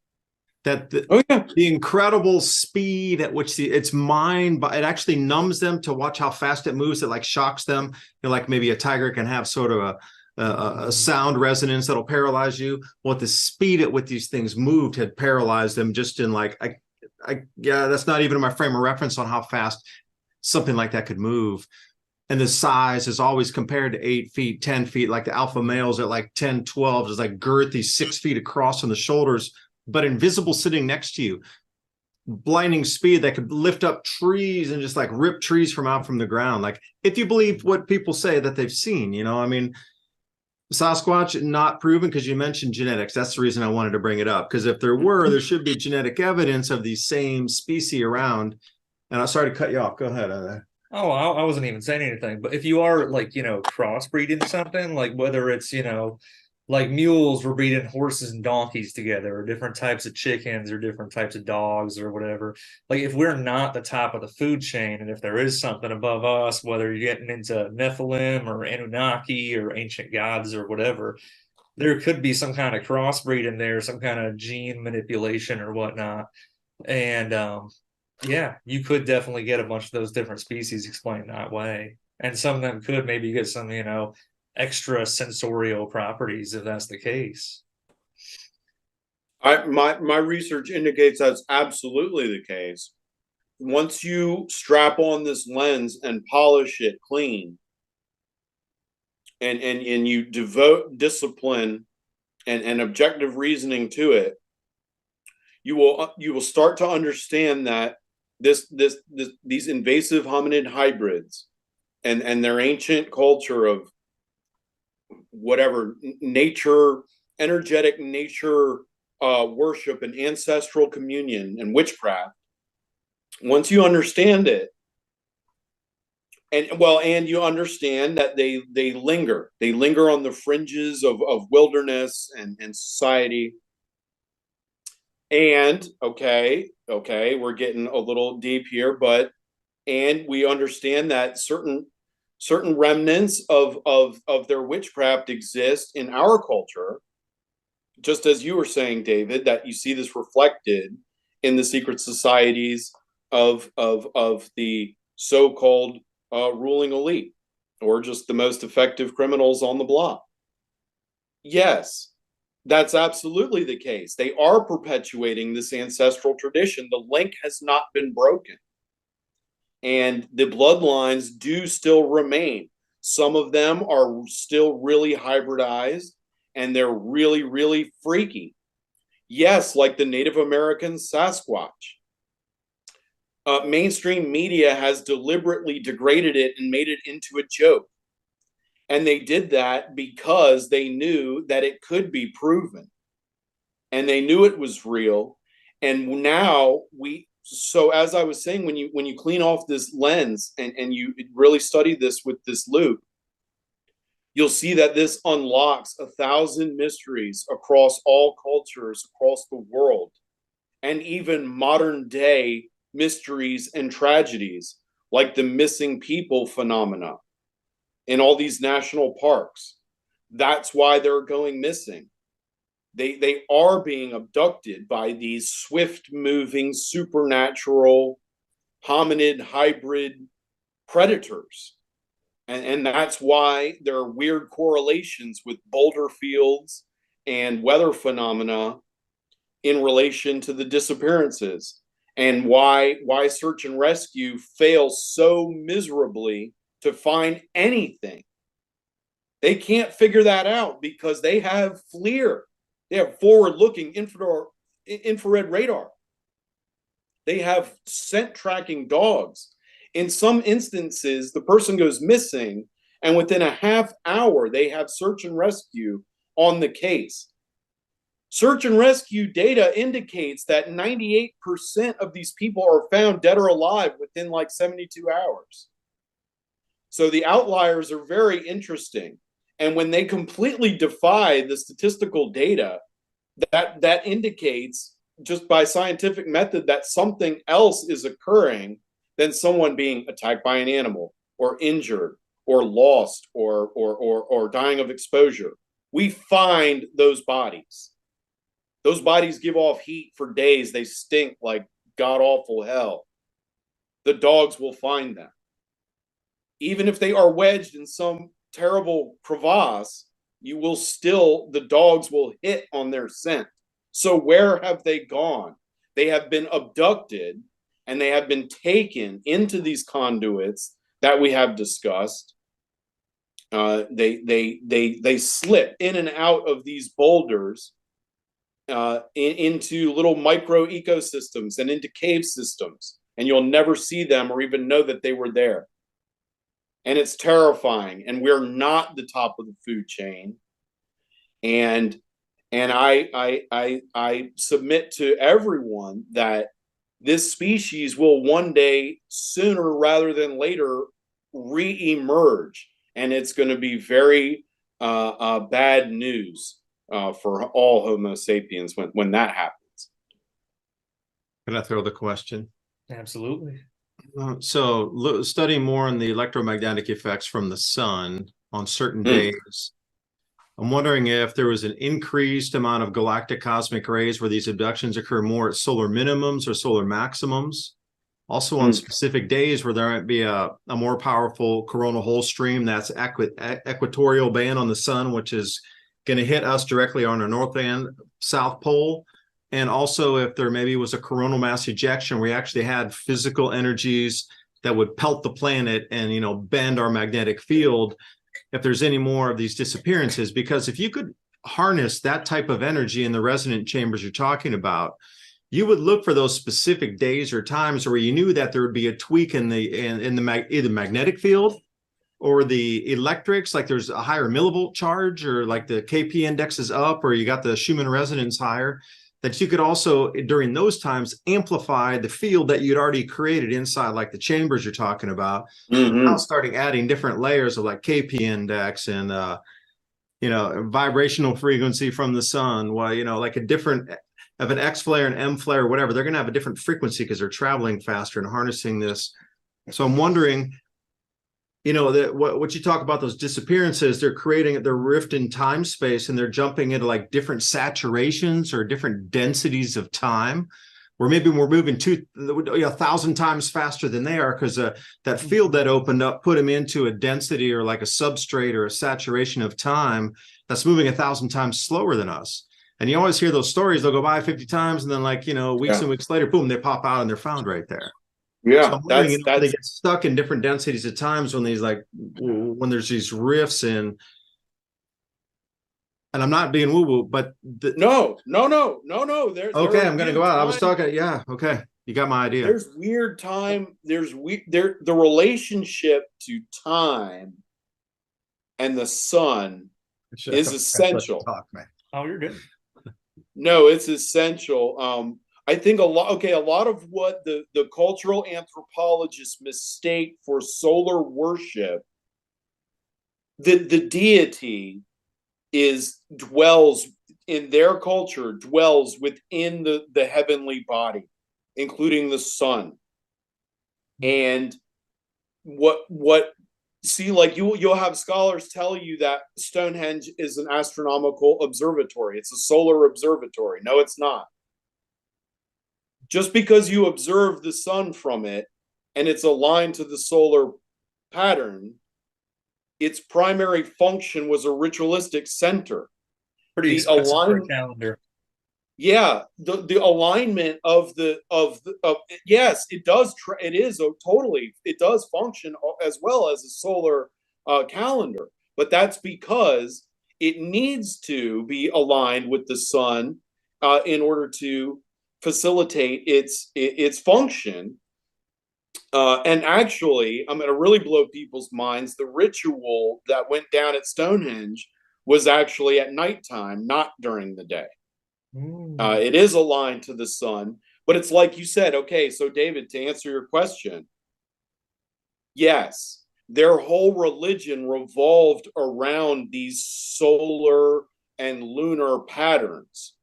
That the incredible speed at which its mind, it actually numbs them to watch how fast it moves. It like shocks them. You know, like maybe a tiger can have sort of a sound resonance that'll paralyze you. Well, the speed at which these things moved had paralyzed them just in like, yeah, that's not even my frame of reference on how fast something like that could move. And the size is always compared to 8 feet, 10 feet, like the alpha males are like 10, 12, is like girthy 6 feet across on the shoulders, but invisible sitting next to you. Blinding speed that could lift up trees and just like rip trees from the ground. Like, if you believe what people say that they've seen, you know, I mean, Sasquatch not proven, because you mentioned genetics. That's the reason I wanted to bring it up, because if there were, there should be genetic evidence of these same species around. And I'm sorry to cut you off. Go ahead. Oh, I wasn't even saying anything. But if you are like, you know, crossbreeding something, like whether it's, you know, like mules were breeding horses and donkeys together, or different types of chickens, or different types of dogs, or whatever. Like, if we're not the top of the food chain, and if there is something above us, whether you're getting into Nephilim or Anunnaki or ancient gods or whatever, there could be some kind of crossbreed in there, some kind of gene manipulation or whatnot. And yeah, you could definitely get a bunch of those different species explained that way. And some of them could maybe get some, you know, extra sensorial properties if that's the case. My research indicates that's absolutely the case. Once you strap on this lens and polish it clean, and you devote discipline and objective reasoning to it, you will start to understand that these invasive hominid hybrids and their ancient culture of whatever nature, energetic nature worship and ancestral communion and witchcraft, once you understand it, and you understand that they linger on the fringes of wilderness and society. And okay, we're getting a little deep here, and we understand that certain remnants of their witchcraft exist in our culture, just as you were saying, David, that you see this reflected in the secret societies of the so-called ruling elite, or just the most effective criminals on the block. Yes, that's absolutely the case. They are perpetuating this ancestral tradition. The link has not been broken. And the bloodlines do still remain. Some of them are still really hybridized, and they're really, really freaky. Yes, like the Native American Sasquatch. Mainstream media has deliberately degraded it and made it into a joke. And they did that because they knew that it could be proven. And they knew it was real. And now so as I was saying, when you clean off this lens and you really study this with this loupe, you'll see that this unlocks 1,000 mysteries across all cultures, across the world, and even modern day mysteries and tragedies, like the missing people phenomena in all these national parks. That's why they're going missing. They are being abducted by these swift-moving, supernatural, hominid hybrid predators. And that's why there are weird correlations with boulder fields and weather phenomena in relation to the disappearances, and why search and rescue fails so miserably to find anything. They can't figure that out because they have FLIR. They have forward-looking infrared radar. They have scent tracking dogs. In some instances, the person goes missing, And within a half hour, they have search and rescue on the case. Search and rescue data indicates that 98% of these people are found dead or alive within like 72 hours. So the outliers are very interesting. And when they completely defy the statistical data, that indicates just by scientific method that something else is occurring than someone being attacked by an animal or injured or lost or dying of exposure. We find those bodies. Those bodies give off heat for days. They stink like god-awful hell. The dogs will find them. Even if they are wedged in some terrible crevasse, the dogs will hit on their scent. So where have they gone? They have been abducted and they have been taken into these conduits that we have discussed. They slip in and out of these boulders into little micro ecosystems and into cave systems, and you'll never see them or even know that they were there. And it's terrifying, and we're not the top of the food chain. And I submit to everyone that this species will one day, sooner rather than later, re-emerge, and it's going to be very bad news for all Homo sapiens when that happens. Can I throw the question? Absolutely. So studying more on the electromagnetic effects from the sun on certain days, I'm wondering if there was an increased amount of galactic cosmic rays where these abductions occur more at solar minimums or solar maximums. Also on specific days where there might be a more powerful coronal hole stream that's equatorial band on the sun, which is going to hit us directly on our north and south pole. And also if there maybe was a coronal mass ejection, we actually had physical energies that would pelt the planet and, you know, bend our magnetic field, if there's any more of these disappearances. Because if you could harness that type of energy in the resonant chambers you're talking about, you would look for those specific days or times where you knew that there would be a tweak in either magnetic field or the electrics, like there's a higher millivolt charge, or like the KP index is up, or you got the Schumann resonance higher, that you could also, during those times, amplify the field that you'd already created inside, like the chambers you're talking about. Now starting adding different layers of like KP index and, you know, vibrational frequency from the sun. Well, you know, like a different of an X flare and M flare or whatever, they're going to have a different frequency because they're traveling faster and harnessing this. So I'm wondering, you know, that what you talk about, those disappearances, they're creating their rift in time space, and they're jumping into like different saturations or different densities of time, where maybe we're moving 1,000 times faster than they are, because that field that opened up put them into a density or like a substrate or a saturation of time that's moving 1,000 times slower than us. And you always hear those stories, they'll go by 50 times and then, like, you know, weeks and weeks later, boom, they pop out and they're found right there. Yeah, so I'm wondering, you know, they get stuck in different densities at times when when there's these rifts in. And I'm not being woo-woo, but no. Okay, I'm gonna go out. I was talking, yeah, okay. You got my idea. There's weird time. The relationship to time and the sun is essential. Oh, you're good. No, it's essential. I think a lot of what the cultural anthropologists mistake for solar worship, the deity dwells in their culture, dwells within the heavenly body, including the sun. And like you'll have scholars tell you that Stonehenge is an astronomical observatory. It's a solar observatory. No, it's not. Just because you observe the sun from it and it's aligned to the solar pattern, its primary function was a ritualistic center. Pretty expensive for a calendar. Yeah, the alignment of yes, it does. It does function as well as a solar calendar, but that's because it needs to be aligned with the sun in order to facilitate its function. And actually, I'm going to really blow people's minds. The ritual that went down at Stonehenge was actually at nighttime, not during the day. It is aligned to the sun, but it's like you said. Okay, so David, to answer your question, yes, their whole religion revolved around these solar and lunar patterns.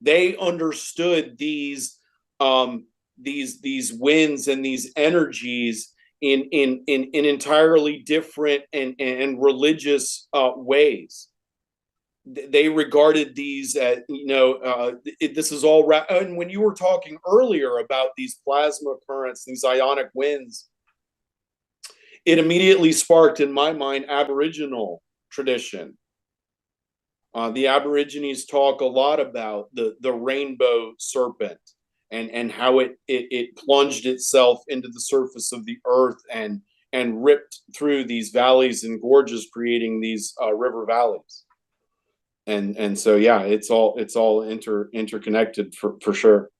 They understood these winds and these energies in entirely different and religious ways. They regarded these as, this is all right. And when you were talking earlier about these plasma currents, these ionic winds, it immediately sparked in my mind Aboriginal tradition. The Aborigines talk a lot about the rainbow serpent and how it plunged itself into the surface of the earth and ripped through these valleys and gorges, creating these river valleys. And so yeah, it's all interconnected for sure.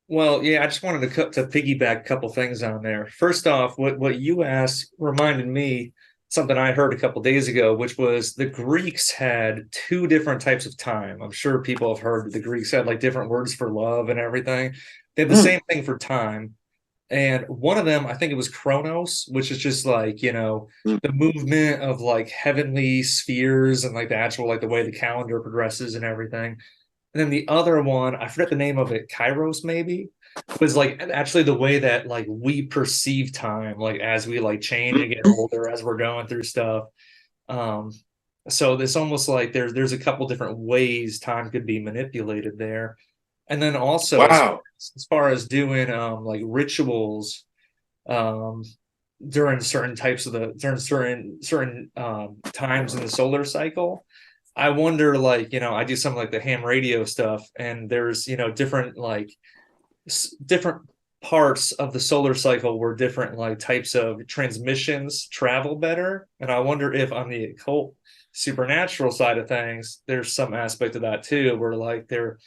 Well, yeah, I just wanted to piggyback a couple things on there. First off, what you asked reminded me something I heard a couple days ago, which was the Greeks had two different types of time. I'm sure people have heard that the Greeks had like different words for love and everything. They had the same thing for time. And one of them, I think it was Chronos, which is just like, the movement of like heavenly spheres and like the actual, like the way the calendar progresses and everything. And then the other one, I forget the name of it, Kairos maybe, was like actually the way that like we perceive time, like as we like change and get older as we're going through stuff. Um, so it's almost like there's a couple different ways time could be manipulated there. And then also Wow. as far as doing like rituals um during certain times in the solar cycle, I wonder, like, I do some like the ham radio stuff, and there's, different like different parts of the solar cycle where different like types of transmissions travel better. And I wonder if on the occult supernatural side of things, there's some aspect of that too, where like they're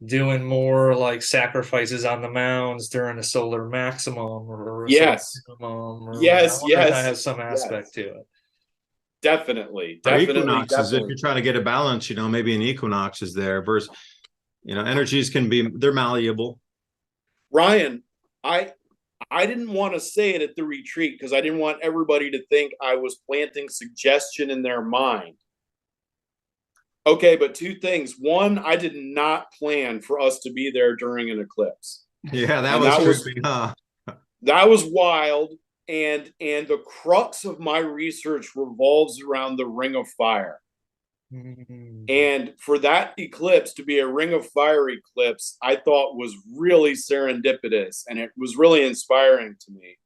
doing more like sacrifices on the mounds during a solar maximum or a Yes. solar minimum, or Yes. I wonder if that Yes. has some aspect to it. Definitely. Or Definitely. equinoxes, if you're trying to get a balance, maybe an equinox is there versus, energies they're malleable. Ryan, I didn't want to say it at the retreat because I didn't want everybody to think I was planting suggestion in their mind. Okay, but two things. One, I did not plan for us to be there during an eclipse. Yeah, that was trippy, huh? That was wild. And the crux of my research revolves around the Ring of Fire. And for that eclipse to be a Ring of Fire eclipse, I thought was really serendipitous, and it was really inspiring to me.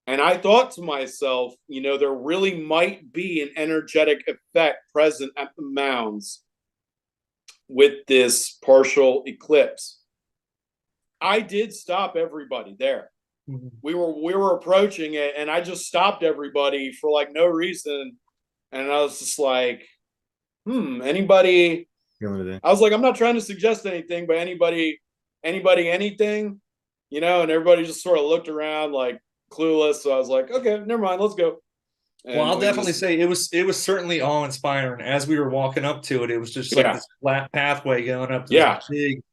And I thought to myself, there really might be an energetic effect present at the mounds with this partial eclipse. I did stop everybody there. We were approaching it, and I just stopped everybody for like no reason. And I was just like, anybody? I was like, I'm not trying to suggest anything, but anybody, anything, and everybody just sort of looked around like clueless. So I was like, okay, never mind, let's go. And well, I'll definitely say it was certainly awe-inspiring. As we were walking up to it, it was just like this flat pathway going up to this big,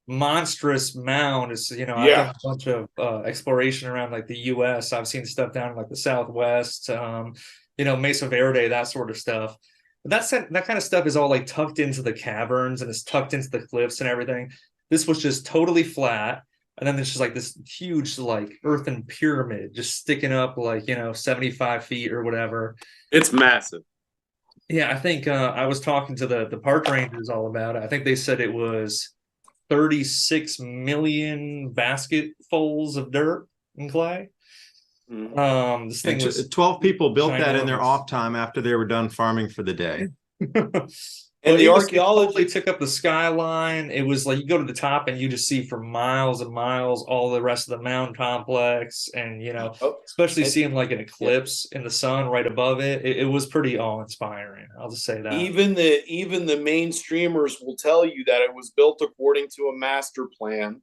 monstrous mound. It's I've done a bunch of exploration around like the U.S. I've seen stuff down in like the Southwest, Mesa Verde, that sort of stuff. But that kind of stuff is all like tucked into the caverns and it's tucked into the cliffs and everything. This was just totally flat. And then there's just like this huge like earthen pyramid just sticking up like, 75 feet or whatever. It's massive. Yeah, I think I was talking to the park rangers all about it. I think they said it was 36 million basketfuls of dirt and clay. This thing was 12 people built that in their off time after they were done farming for the day. And the archaeology totally took up the skyline. It was like you go to the top and you just see for miles and miles all the rest of the mountain complex, and especially seeing like an eclipse in the sun right above it. It was pretty awe-inspiring. I'll just say that. Even the mainstreamers will tell you that it was built according to a master plan.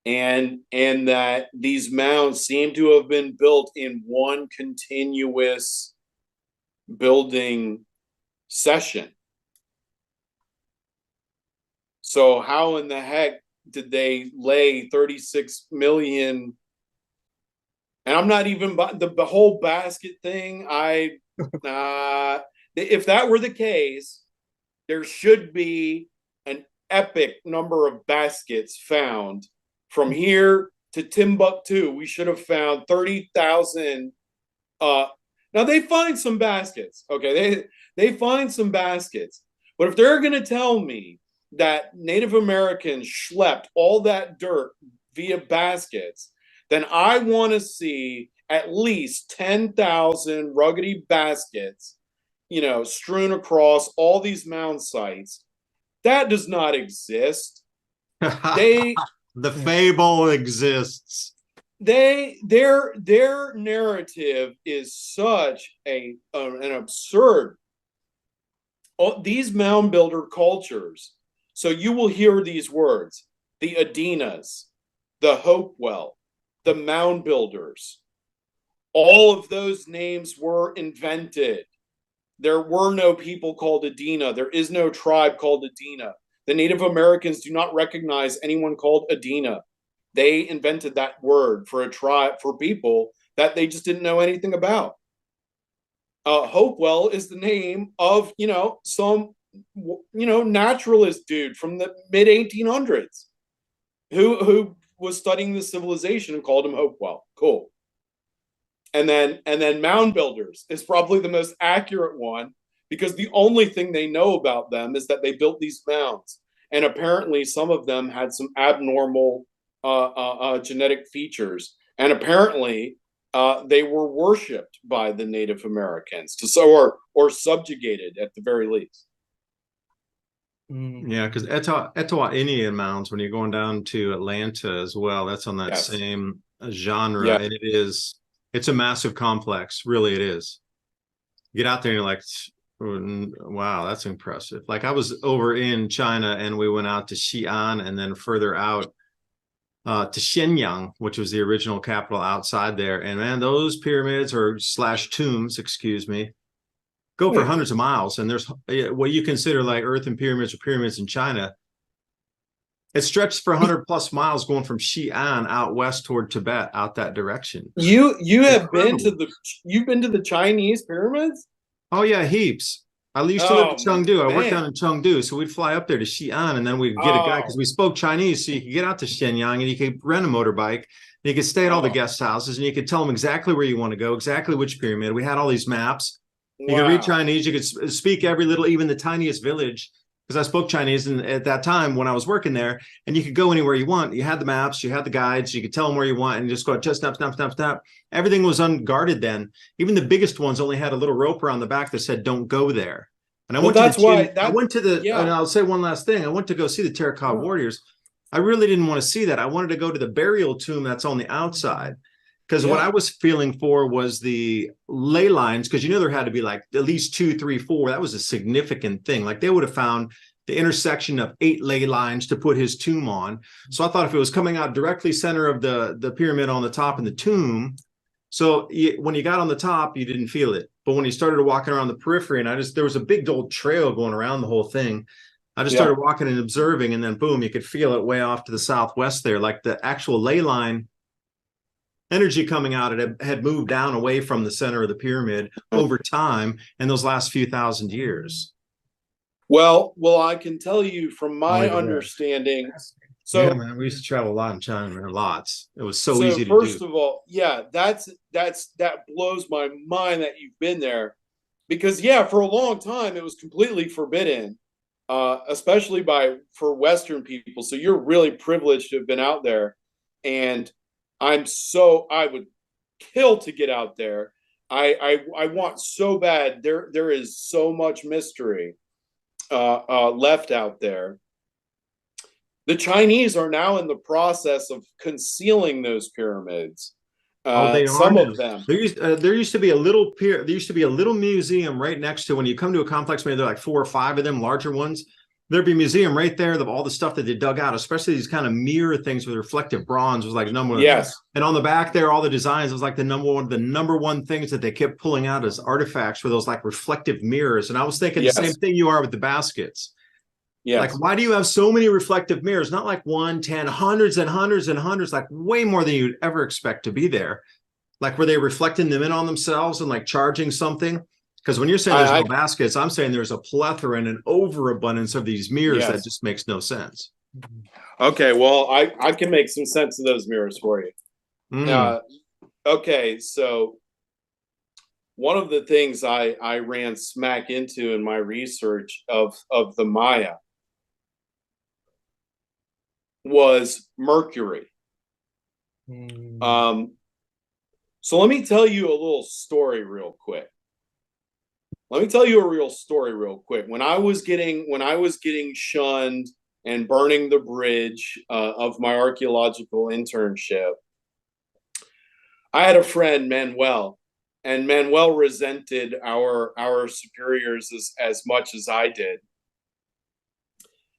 and that these mounds seem to have been built in one continuous building session. So how in the heck did they lay 36 million? And I'm not even the whole basket thing. If that were the case, there should be an epic number of baskets found from here to Timbuktu. We should have found 30,000. Now they find some baskets. Okay, they find some baskets. But if they're going to tell me that Native Americans schlepped all that dirt via baskets, then I want to see at least 10,000 ruggedy baskets, strewn across all these mound sites. That does not exist. The fable exists. Their narrative is such an absurd. These mound builder cultures. So you will hear these words: the Adinas, the Hopewell, the mound builders. All of those names were invented. There were no people called Adina. There is no tribe called Adina. The Native Americans do not recognize anyone called Adina. They invented that word for a tribe, for people that they just didn't know anything about. Hopewell is the name of, some, naturalist dude from the mid 1800s who was studying the civilization and called him Hopewell. Cool. And then mound builders is probably the most accurate one, because the only thing they know about them is that they built these mounds. And apparently some of them had some abnormal genetic features. And apparently they were worshipped by the Native Americans, or subjugated at the very least. Yeah, because Etowah Indian mounds, when you're going down to Atlanta as well, that's on that same genre. Yeah. And it's a massive complex. Really, it is. You get out there and you're like, wow, that's impressive. Like, I was over in China and we went out to Xi'an and then further out to Shenyang, which was the original capital outside there. And man, those pyramids / tombs, excuse me, go for hundreds of miles. And there's what you consider like earthen pyramids or pyramids in China. It stretched for 100+ miles going from Xi'an out west toward Tibet, out that direction. You've been to the Chinese pyramids? Oh yeah, heaps. I used to live in Chengdu. I worked man. down in Chengdu, so we'd fly up there to Xi'an, and then we'd get a guy, because we spoke Chinese, so you could get out to Shenyang and you could rent a motorbike. And you could stay at all the guest houses, and you could tell them exactly where you want to go, exactly which pyramid. We had all these maps. You could read Chinese. You could speak every little, even the tiniest village, because I spoke Chinese at that time when I was working there. And you could go anywhere you want. You had the maps, you had the guides, you could tell them where you want, and just go just snap, snap, snap, snap. Everything was unguarded then. Even the biggest ones only had a little rope around the back that said, "Don't go there." And I went to the and I'll say one last thing. I went to go see the Terracotta Warriors. I really didn't want to see that. I wanted to go to the burial tomb that's on the outside, because what I was feeling for was the ley lines, because there had to be like at least 2, 3, 4. That was a significant thing. Like, they would have found the intersection of 8 ley lines to put his tomb on. So I thought if it was coming out directly center of the pyramid on the top and the tomb, so when you got on the top, you didn't feel it. But when you started walking around the periphery, and there was a big old trail going around the whole thing. I just started walking and observing, and then boom, you could feel it way off to the southwest there. Like, the actual ley line energy coming out, it had moved down away from the center of the pyramid over time in those last few thousand years. Well, I can tell you from my understanding. So yeah, man, we used to travel a lot in China, man, lots. It was so easy to do. First of all, that blows my mind that you've been there, because for a long time it was completely forbidden, especially for Western people. So you're really privileged to have been out there, and I would kill to get out there. I want so bad. There is so much mystery left out there. The Chinese are now in the process of concealing those pyramids. Some of them. There used to be a little museum right next to, when you come to a complex, maybe there are like 4 or 5 of them, larger ones. there'd be a museum right there of all the stuff that they dug out, especially these kind of mirror things with reflective bronze was like number one. Yes. And on the back there, all the designs was like the number one things that they kept pulling out as artifacts were those like reflective mirrors. And I was thinking the same thing you are with the baskets. Yes. Like, why do you have so many reflective mirrors? Not like 1, 10, hundreds and hundreds and hundreds, like way more than you'd ever expect to be there. Like, were they reflecting them in on themselves and like charging something? Because when you're saying there's no baskets, I'm saying there's a plethora and an overabundance of these mirrors that just makes no sense. Okay, well, I can make some sense of those mirrors for you. Okay, so one of the things I ran smack into in my research of the Maya was Mercury. So let me tell you a little story real quick. Let me tell you a real story real quick. When I was getting shunned and burning the bridge of my archaeological internship, I had a friend, Manuel, and Manuel resented our superiors as much as I did.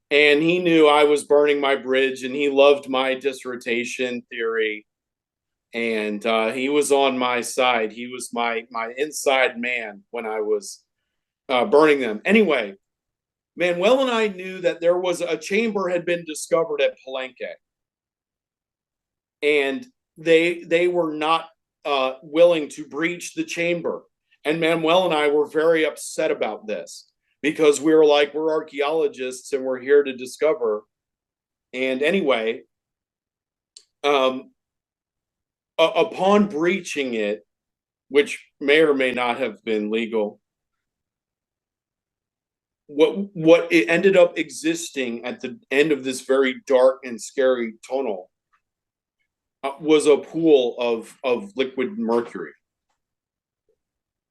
And he knew I was burning my bridge, and he loved my dissertation theory. And he was on my side. He was my inside man when I was burning them. Anyway, Manuel and I knew that there was a chamber had been discovered at Palenque, and they were not willing to breach the chamber. And Manuel and I were very upset about this because we were like, we're archaeologists and we're here to discover. And anyway, upon breaching it, which may or may not have been legal, what it ended up existing at the end of this very dark and scary tunnel was a pool of liquid mercury.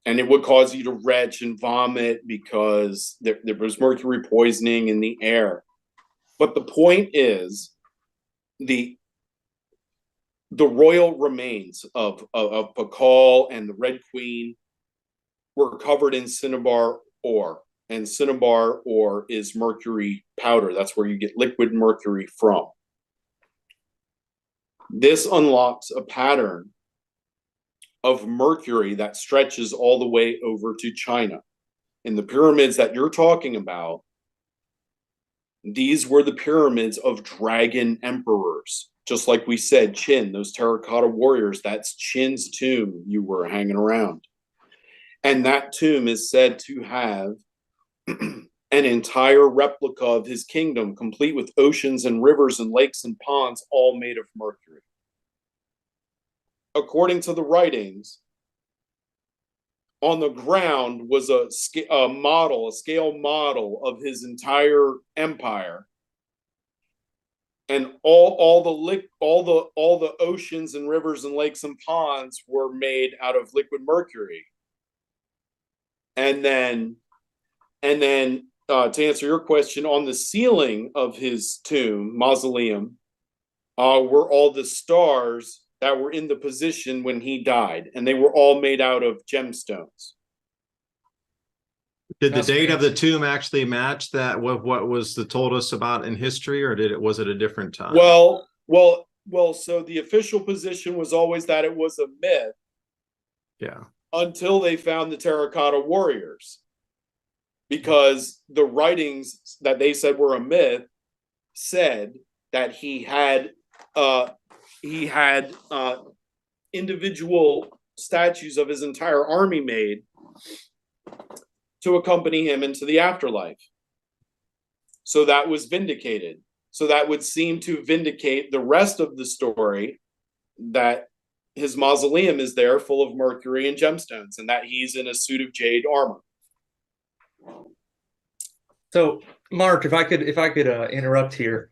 And it would cause you to retch and vomit because there was mercury poisoning in the air. But the point is, the royal remains of Pakal and the Red Queen were covered in cinnabar ore. And cinnabar ore is mercury powder. That's where you get liquid mercury from. This unlocks a pattern of mercury that stretches all the way over to China. In the pyramids that you're talking about, these were the pyramids of dragon emperors. Just like we said, Qin, those terracotta warriors, that's Qin's tomb you were hanging around. And that tomb is said to have an entire replica of his kingdom, complete with oceans and rivers and lakes and ponds, all made of mercury. According to the writings, on the ground was a scale model of his entire empire, and all the oceans and rivers and lakes and ponds were made out of liquid mercury. And then to answer your question, on the ceiling of his tomb mausoleum were all the stars that were in the position when he died, and they were all made out of gemstones. Did the date of the tomb actually match that what was told us about in history, or was it a different time? Well, so the official position was always that it was a myth. Yeah. Until they found the terracotta warriors. Because the writings that they said were a myth said that he had individual statues of his entire army made to accompany him into the afterlife. So that was vindicated. So that would seem to vindicate the rest of the story, that his mausoleum is there full of mercury and gemstones, and that he's in a suit of jade armor. So, Mark, if I could interrupt here.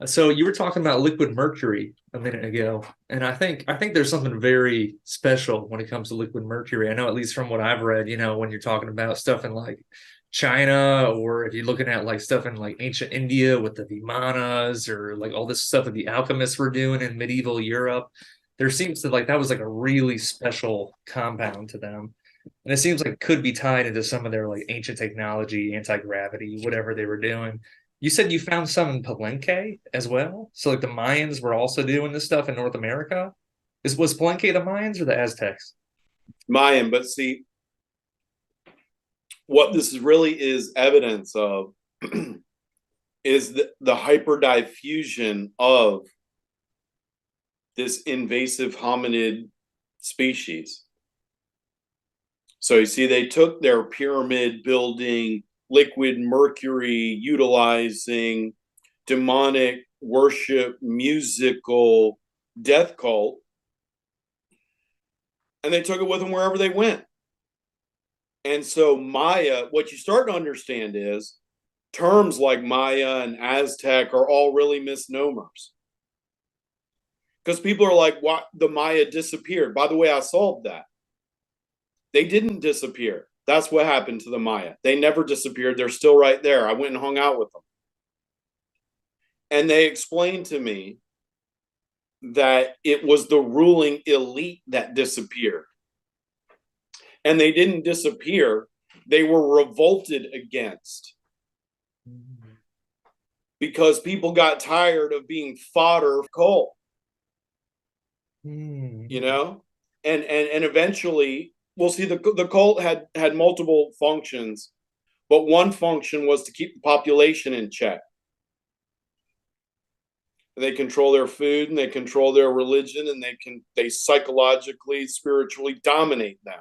So you were talking about liquid mercury a minute ago, and I think there's something very special when it comes to liquid mercury. I know, at least from what I've read, when you're talking about stuff in like China, or if you're looking at like stuff in like ancient India with the Vimanas, or like all this stuff that the alchemists were doing in medieval Europe, there seems to like that was like a really special compound to them. And it seems like it could be tied into some of their like ancient technology, anti-gravity, whatever they were doing. You said you found some in Palenque as well? So like the Mayans were also doing this stuff in North America? Was Palenque the Mayans or the Aztecs? Mayan, but see, what this really is evidence of is the hyperdiffusion of this invasive hominid species. So you see, they took their pyramid building, liquid mercury utilizing, demonic worship, musical death cult, and they took it with them wherever they went. And so Maya, what you start to understand is terms like Maya and Aztec are all really misnomers. Because people are like, what? The Maya disappeared. By the way, I solved that. They didn't disappear. That's what happened to the Maya. They never disappeared. They're still right there. I went and hung out with them. And they explained to me that it was the ruling elite that disappeared. And they didn't disappear. They were revolted against. Because people got tired of being fodder for cult. You know? And eventually, we'll see the cult had multiple functions, but one function was to keep the population in check. They control their food and they control their religion, and they psychologically, spiritually dominate them.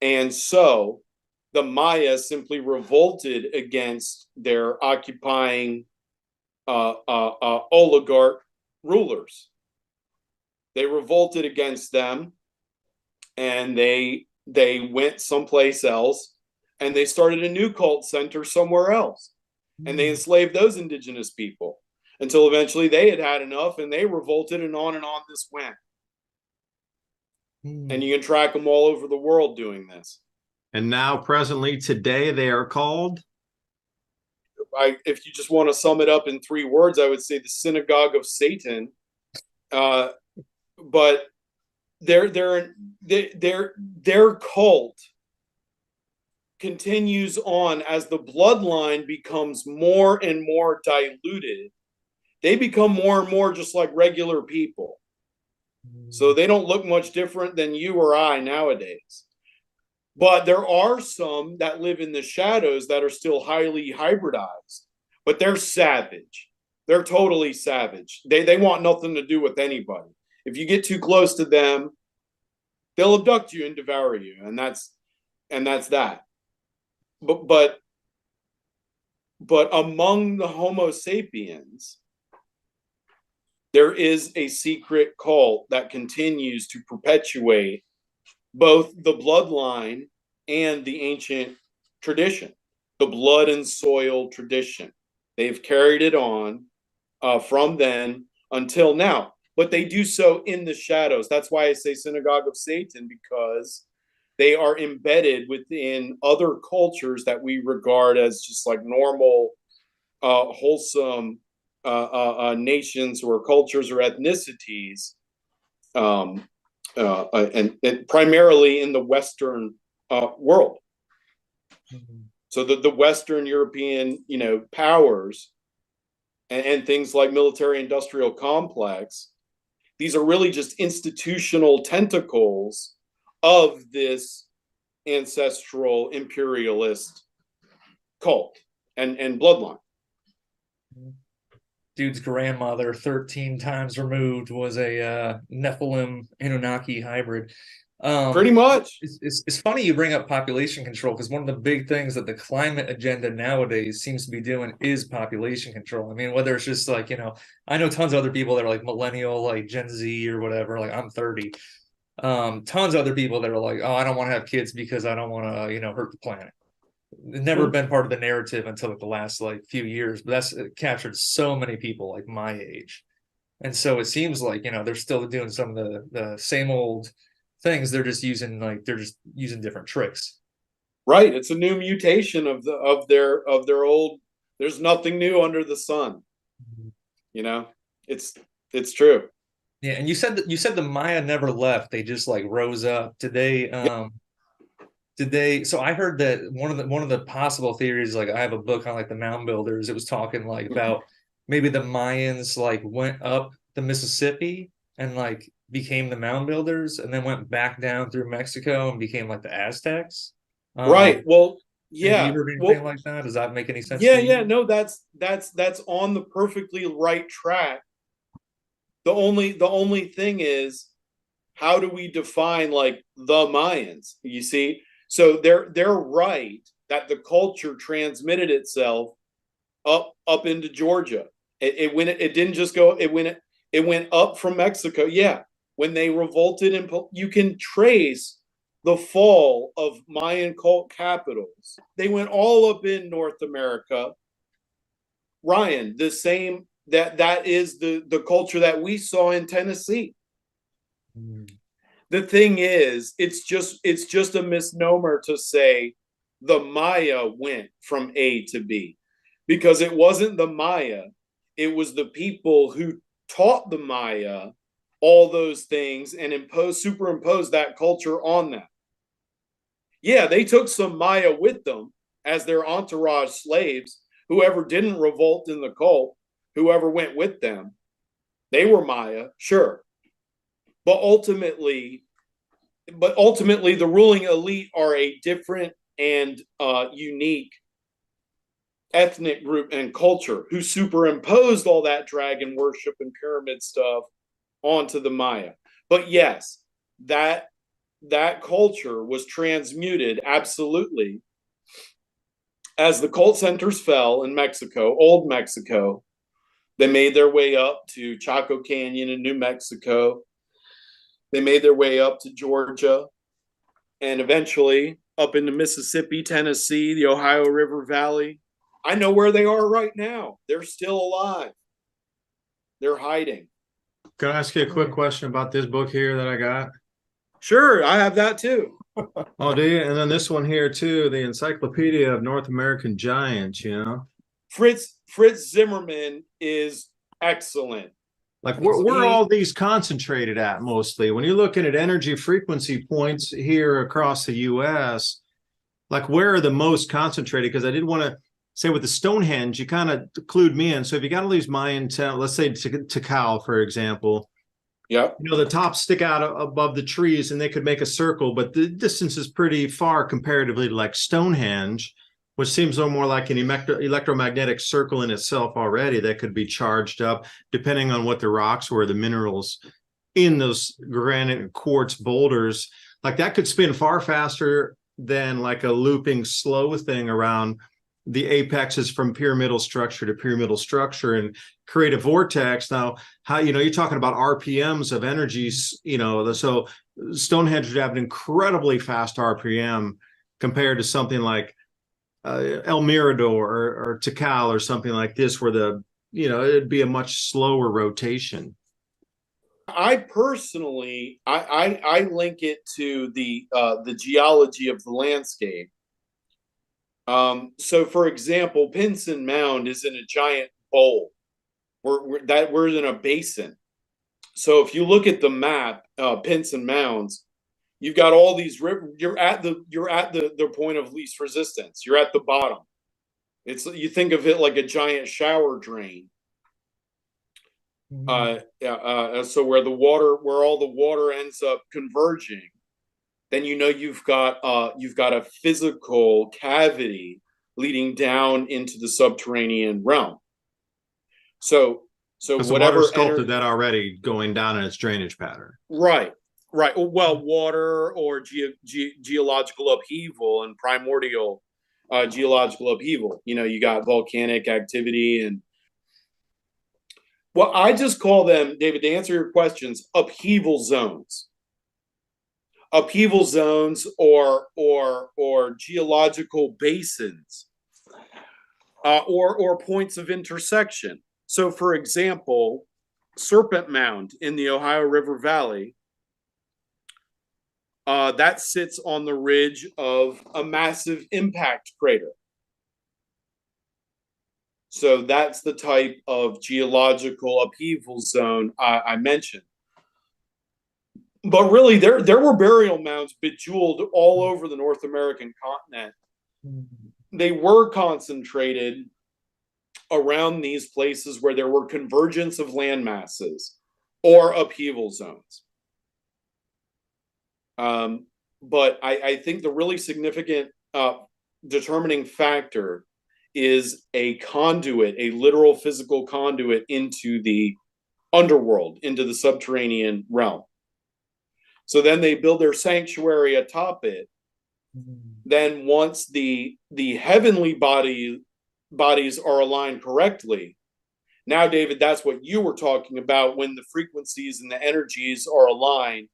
And so the Maya simply revolted against their occupying oligarch rulers. They revolted against them, and they went someplace else, and they started a new cult center somewhere else, and they enslaved those indigenous people until eventually they had enough, and they revolted, and on this went. And you can track them all over the world doing this. And now, presently, today, they are called? If you just want to sum it up in 3 words, I would say the synagogue of Satan. But their cult continues on as the bloodline becomes more and more diluted. They become more and more just like regular people. So they don't look much different than you or I nowadays. But there are some that live in the shadows that are still highly hybridized, but they're savage. They're totally savage. They want nothing to do with anybody. If you get too close to them, they'll abduct you and devour you, and that's that. But among the Homo sapiens, there is a secret cult that continues to perpetuate both the bloodline and the ancient tradition, the blood and soil tradition. They've carried it on from then until now, but they do so in the shadows. That's why I say synagogue of Satan, because they are embedded within other cultures that we regard as just like normal, wholesome nations or cultures or ethnicities, and primarily in the Western world. So the Western European, powers and things like military-industrial complex, these are really just institutional tentacles of this ancestral imperialist cult and bloodline. Dude's grandmother, 13 times removed, was a Nephilim Anunnaki hybrid. Pretty much. It's funny you bring up population control, because one of the big things that the climate agenda nowadays seems to be doing is population control. I mean, whether it's just like, I know tons of other people that are like millennial, like Gen Z or whatever, like I'm 30. Tons of other people that are like, oh, I don't want to have kids because I don't want to, hurt the planet. It's never been part of the narrative until like the last like few years, but that's captured so many people like my age. And so it seems like, they're still doing some of the same old things. They're just using different tricks. Right. It's a new mutation of their old. There's nothing new under the sun. It's true. Yeah, and you said the Maya never left. They just like rose up. Did they Yep. Did they? So I heard that one of the possible theories, like I have a book on like the mound builders. It was talking like about maybe the Mayans like went up the Mississippi and like became the mound builders, and then went back down through Mexico and became like the Aztecs. Right. Well, Have you yeah. heard anything Well, like that? Does that make any sense yeah, to yeah. you? No, that's on the perfectly right track. The only thing is, how do we define like the Mayans? You see, so they're right that the culture transmitted itself up into Georgia. It didn't just go. It went up from Mexico. Yeah, when they revolted, and you can trace the fall of Mayan cult capitals. They went all up in North America. Ryan, the same that is the culture that we saw in Tennessee. Mm. The thing is, it's just a misnomer to say the Maya went from A to B, because it wasn't the Maya, it was the people who taught the Maya all those things and superimposed that culture on them. Yeah, they took some Maya with them as their entourage slaves. Whoever didn't revolt in the cult, whoever went with them, they were Maya, sure. But ultimately, the ruling elite are a different and unique ethnic group and culture who superimposed all that dragon worship and pyramid stuff onto the Maya. But yes, that culture was transmuted absolutely as the cult centers fell in Mexico, old Mexico. They made their way up to Chaco Canyon in New Mexico. They made their way up to Georgia, and eventually up into Mississippi, Tennessee, the Ohio River Valley. I know where they are right now. They're still alive. They're hiding. Can I ask you a quick question about this book here that I got? Sure, I have that too. Oh, do you? And then this one here too, the Encyclopedia of North American Giants, you know? Fritz Zimmerman is excellent. Like where are all these concentrated at mostly? When you're looking at energy frequency points here across the US, like where are the most concentrated? Because I did want to say with the Stonehenge, you kind of clued me in. So if you got all these Mayan towns, let's say Tikal, for example, Yeah. you know, the tops stick out above the trees and they could make a circle, but the distance is pretty far comparatively to like Stonehenge, which seems a little more like an electromagnetic circle in itself already that could be charged up depending on what the rocks were, the minerals in those granite and quartz boulders. Like that could spin far faster than like a looping slow thing around the apexes from pyramidal structure to pyramidal structure and create a vortex. Now, how, you know, you're talking about RPMs of energies, you know, so Stonehenge would have an incredibly fast RPM compared to something like El Mirador or Tikal or something like this, where it'd be a much slower rotation. I personally, I link it to the geology of the landscape. So, for example, Pinson Mound is in a giant bowl. We're in a basin. So, if you look at the map, Pinson Mounds, you've got all these rivers. You're at the point of least resistance. You're at the bottom. You think of it like a giant shower drain. So where all the water ends up converging, then you've got a physical cavity leading down into the subterranean realm. So Because the whatever water sculpted that already going down in its drainage pattern. right. Well, water or geological upheaval and primordial geological upheaval. You got volcanic activity and. Well, I just call them, David, to answer your questions, upheaval zones. Upheaval zones or geological basins, or points of intersection. So, for example, Serpent Mound in the Ohio River Valley, that sits on the ridge of a massive impact crater. So that's the type of geological upheaval zone I mentioned. But really, there were burial mounds bejeweled all over the North American continent. They were concentrated around these places where there were convergence of land masses or upheaval zones. But I think the really significant determining factor is a conduit, a literal physical conduit into the underworld, into the subterranean realm. So then they build their sanctuary atop it. Then once the heavenly bodies are aligned correctly, now, David, that's what you were talking about. When the frequencies and the energies are aligned,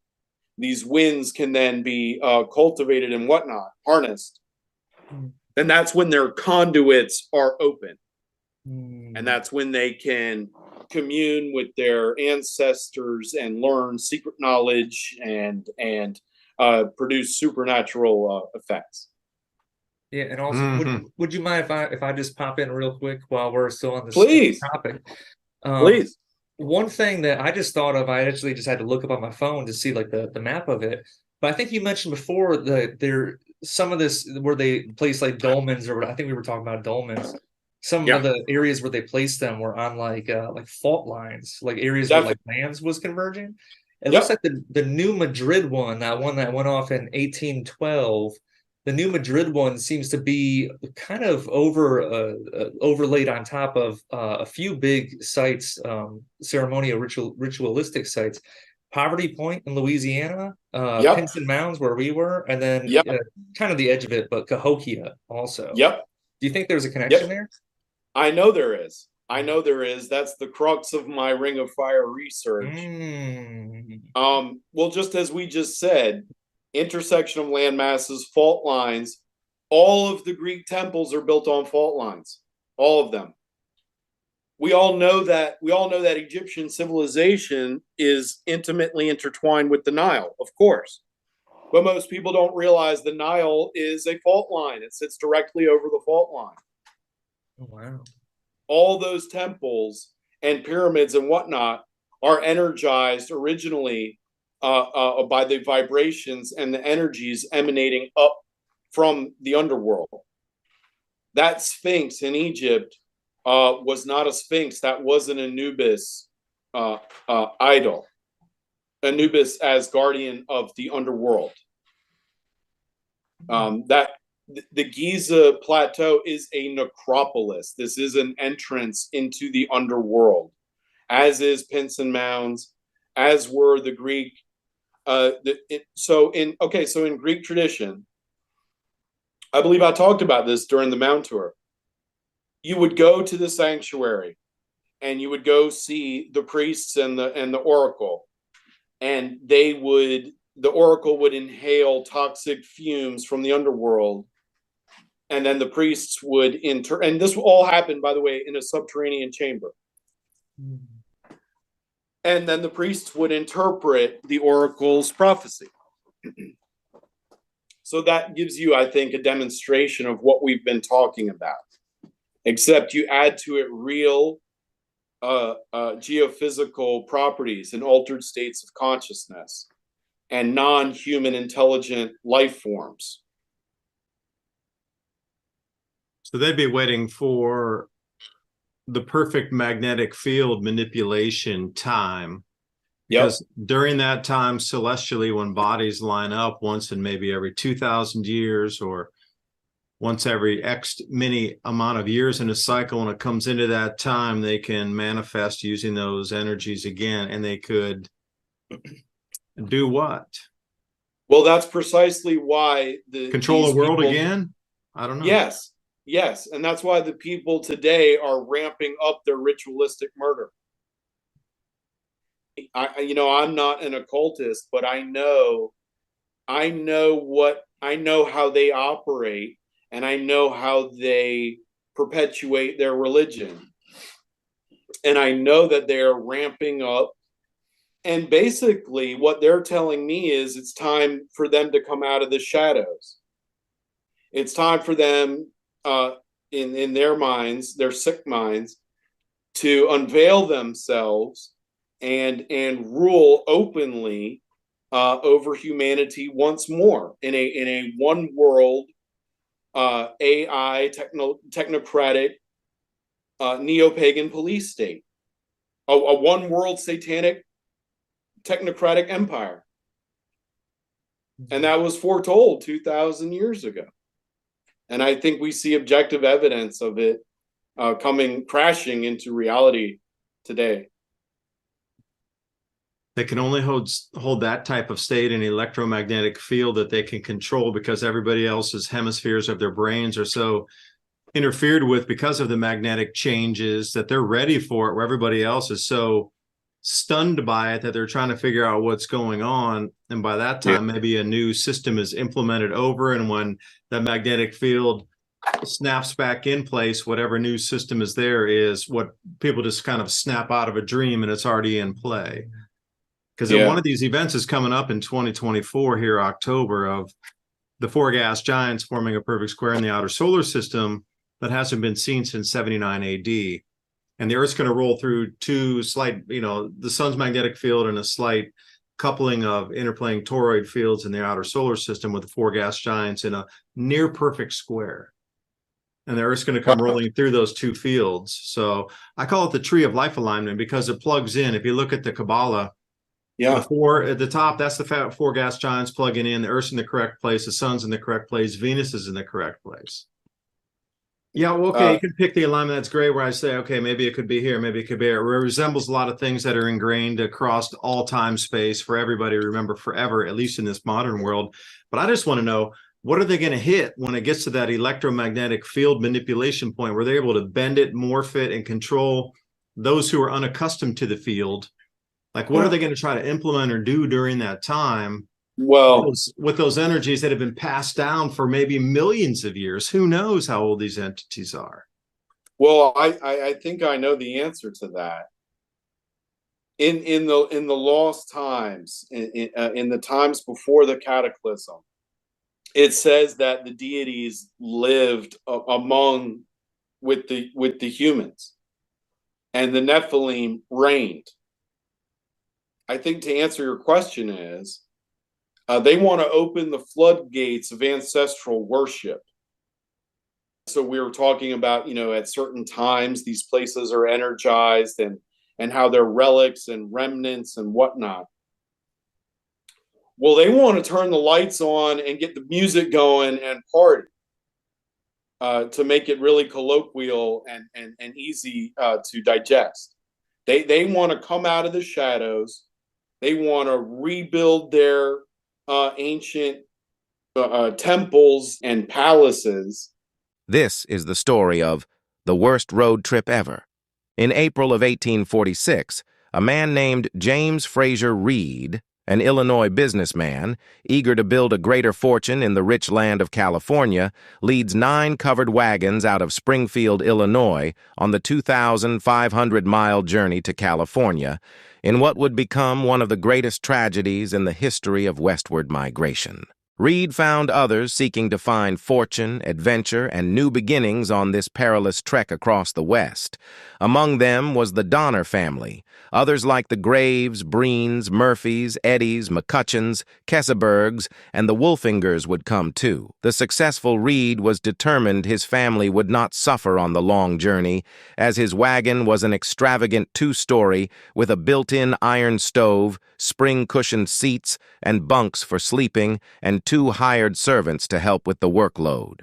these winds can then be cultivated and whatnot, harnessed. And that's when their conduits are open. And that's when they can commune with their ancestors and learn secret knowledge and produce supernatural effects. Yeah, and also, would you mind if I just pop in real quick while we're still on Please. topic? Please. One thing that I just thought of, I actually just had to look up on my phone to see like the map of it. But I think you mentioned before that there some of this where they place like dolmens, or I think we were talking about dolmens. Some of the areas where they placed them were on like fault lines, like areas where like lands was converging. It looks like the New Madrid one, that one that went off in 1812. The New Madrid one seems to be kind of overlaid on top of a few big sites, ceremonial ritualistic sites. Poverty Point in Louisiana, Pinson Mounds where we were, and then kind of the edge of it, but Cahokia also. Do you think there's a connection there? I know there is. That's the crux of my Ring of Fire research. Well, just as we just said, intersection of land masses, fault lines. All of the Greek temples are built on fault lines. All of them. We all know that Egyptian civilization is intimately intertwined with the Nile, of course. But most people don't realize the Nile is a fault line. It sits directly over the fault line. Oh, wow. All those temples and pyramids and whatnot are energized originally by the vibrations and the energies emanating up from the underworld. That Sphinx in Egypt was not a Sphinx. That was an Anubis idol. Anubis as guardian of the underworld. That the Giza Plateau is a necropolis. This is an entrance into the underworld, as is Pinson Mounds, as were the Greek. So in Greek tradition, I believe I talked about this during the Mound tour. You would go to the sanctuary, and you would go see the priests and the oracle, and the oracle would inhale toxic fumes from the underworld. And then the priests would and this all happened, by the way, in a subterranean chamber. And then the priests would interpret the oracle's prophecy. So that gives you, I think, a demonstration of what we've been talking about. Except you add to it real geophysical properties and altered states of consciousness and non-human intelligent life forms. So they'd be waiting for the perfect magnetic field manipulation time. Because during that time, celestially, when bodies line up once in maybe every 2,000 years or once every X many amount of years in a cycle, when it comes into that time, they can manifest using those energies again, and they could do what? Well, that's precisely why control the world again? I don't know. Yes, and that's why the people today are ramping up their ritualistic murder. I'm not an occultist, but I know how they operate, and I know how they perpetuate their religion. And I know that they are ramping up. And basically what they're telling me is it's time for them to come out of the shadows. It's time for them in their minds, their sick minds, to unveil themselves and rule openly over humanity once more in a one world AI technocratic Neo-Pagan police state, a one world satanic technocratic empire. And that was foretold 2,000 years ago. And I think we see objective evidence of it coming crashing into reality today. They can only hold that type of state in electromagnetic field that they can control because everybody else's hemispheres of their brains are so interfered with because of the magnetic changes that they're ready for it, where everybody else is so stunned by it that they're trying to figure out what's going on. And by that time, maybe a new system is implemented over, and when that magnetic field snaps back in place, whatever new system is there is what people just kind of snap out of a dream, and it's already in play. Because one of these events is coming up in 2024 here, October, of the four gas giants forming a perfect square in the outer solar system that hasn't been seen since 79 AD. And the Earth's going to roll through two slight, the sun's magnetic field and a slight coupling of interplaying toroid fields in the outer solar system with the four gas giants in a near perfect square. And the Earth's going to come rolling through those two fields. So I call it the tree of life alignment because it plugs in. If you look at the Kabbalah, the four at the top, that's the four gas giants plugging in. The Earth's in the correct place. The sun's in the correct place. Venus is in the correct place. Yeah, well, okay, you can pick the alignment. That's great, where I say, okay, maybe it could be here, maybe it could be here. It resembles a lot of things that are ingrained across all time space for everybody to remember forever, at least in this modern world. But I just want to know, what are they going to hit when it gets to that electromagnetic field manipulation point where they're able to bend it, morph it, and control those who are unaccustomed to the field? Like, what are they going to try to implement or do during that time? Well, with those energies that have been passed down for maybe millions of years, who knows how old these entities are? Well, I think I know the answer to that. In the lost times, in the times before the cataclysm, it says that the deities lived with the humans, and the Nephilim reigned. I think to answer your question is, they want to open the floodgates of ancestral worship. So we were talking about, at certain times, these places are energized and how they're relics and remnants and whatnot. Well, they want to turn the lights on and get the music going and party to make it really colloquial and easy to digest. They want to come out of the shadows. They want to rebuild their ancient temples and palaces. This is the story of the worst road trip ever. In April of 1846, a man named James Fraser Reed, an Illinois businessman, eager to build a greater fortune in the rich land of California, leads 9 covered wagons out of Springfield, Illinois, on the 2,500-mile journey to California, in what would become one of the greatest tragedies in the history of westward migration. Reed found others seeking to find fortune, adventure, and new beginnings on this perilous trek across the West. Among them was the Donner family. Others like the Graves, Breens, Murphys, Eddies, McCutcheons, Kesebergs, and the Wolfingers would come too. The successful Reed was determined his family would not suffer on the long journey, as his wagon was an extravagant 2-story with a built-in iron stove, spring-cushioned seats, and bunks for sleeping, and 2 hired servants to help with the workload.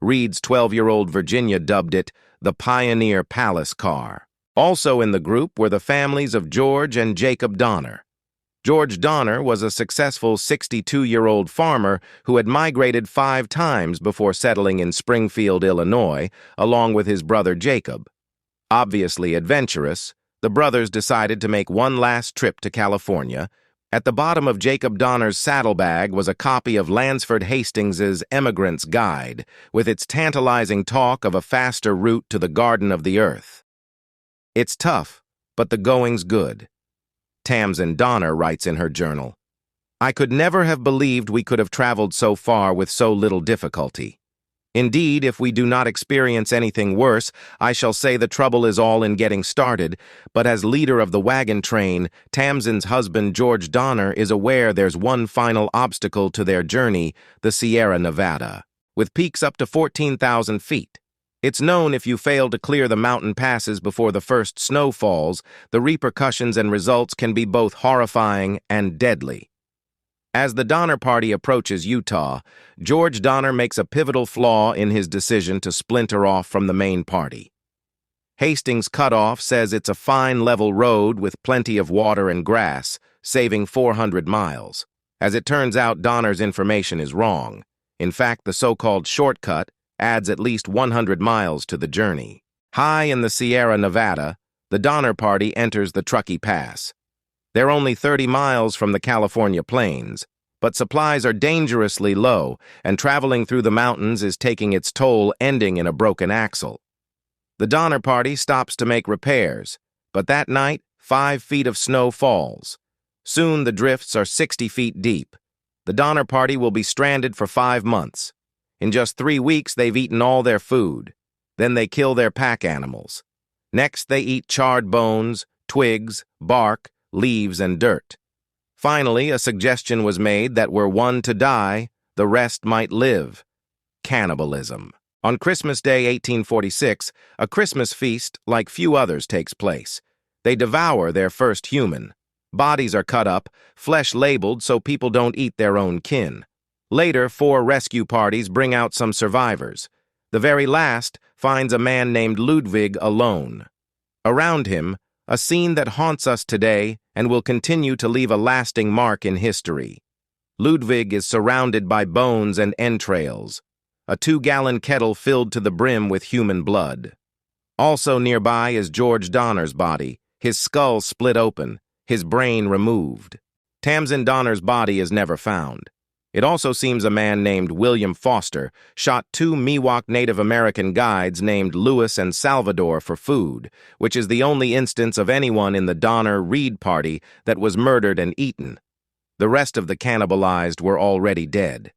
Reed's 12-year-old Virginia dubbed it the Pioneer Palace Car. Also in the group were the families of George and Jacob Donner. George Donner was a successful 62-year-old farmer who had migrated 5 times before settling in Springfield, Illinois, along with his brother Jacob. Obviously adventurous, the brothers decided to make one last trip to California. At the bottom of Jacob Donner's saddlebag was a copy of Lansford Hastings's Emigrant's Guide, with its tantalizing talk of a faster route to the Garden of the Earth. It's tough, but the going's good. Tamsin Donner writes in her journal, "I could never have believed we could have traveled so far with so little difficulty. Indeed, if we do not experience anything worse, I shall say the trouble is all in getting started, but as leader of the wagon train, Tamsin's husband George Donner is aware there's one final obstacle to their journey, the Sierra Nevada, with peaks up to 14,000 feet. It's known if you fail to clear the mountain passes before the first snow falls, the repercussions and results can be both horrifying and deadly. As the Donner Party approaches Utah, George Donner makes a pivotal flaw in his decision to splinter off from the main party. Hastings Cutoff says it's a fine level road with plenty of water and grass, saving 400 miles. As it turns out, Donner's information is wrong. In fact, the so-called shortcut adds at least 100 miles to the journey. High in the Sierra Nevada, the Donner Party enters the Truckee Pass. They're only 30 miles from the California plains, but supplies are dangerously low, and traveling through the mountains is taking its toll, ending in a broken axle. The Donner Party stops to make repairs, but that night, 5 feet of snow falls. Soon the drifts are 60 feet deep. The Donner Party will be stranded for 5 months. In just 3 weeks, they've eaten all their food. Then they kill their pack animals. Next, they eat charred bones, twigs, bark, leaves, and dirt. Finally, a suggestion was made that were one to die, the rest might live. Cannibalism. On Christmas Day 1846, a Christmas feast like few others takes place. They devour their first human. Bodies are cut up, flesh labeled so people don't eat their own kin. Later, 4 rescue parties bring out some survivors. The very last finds a man named Ludwig alone. Around him, a scene that haunts us today and will continue to leave a lasting mark in history. Ludwig is surrounded by bones and entrails, a 2-gallon kettle filled to the brim with human blood. Also nearby is George Donner's body, his skull split open, his brain removed. Tamsin Donner's body is never found. It also seems a man named William Foster shot 2 Miwok Native American guides named Louis and Salvador for food, which is the only instance of anyone in the Donner-Reed party that was murdered and eaten. The rest of the cannibalized were already dead.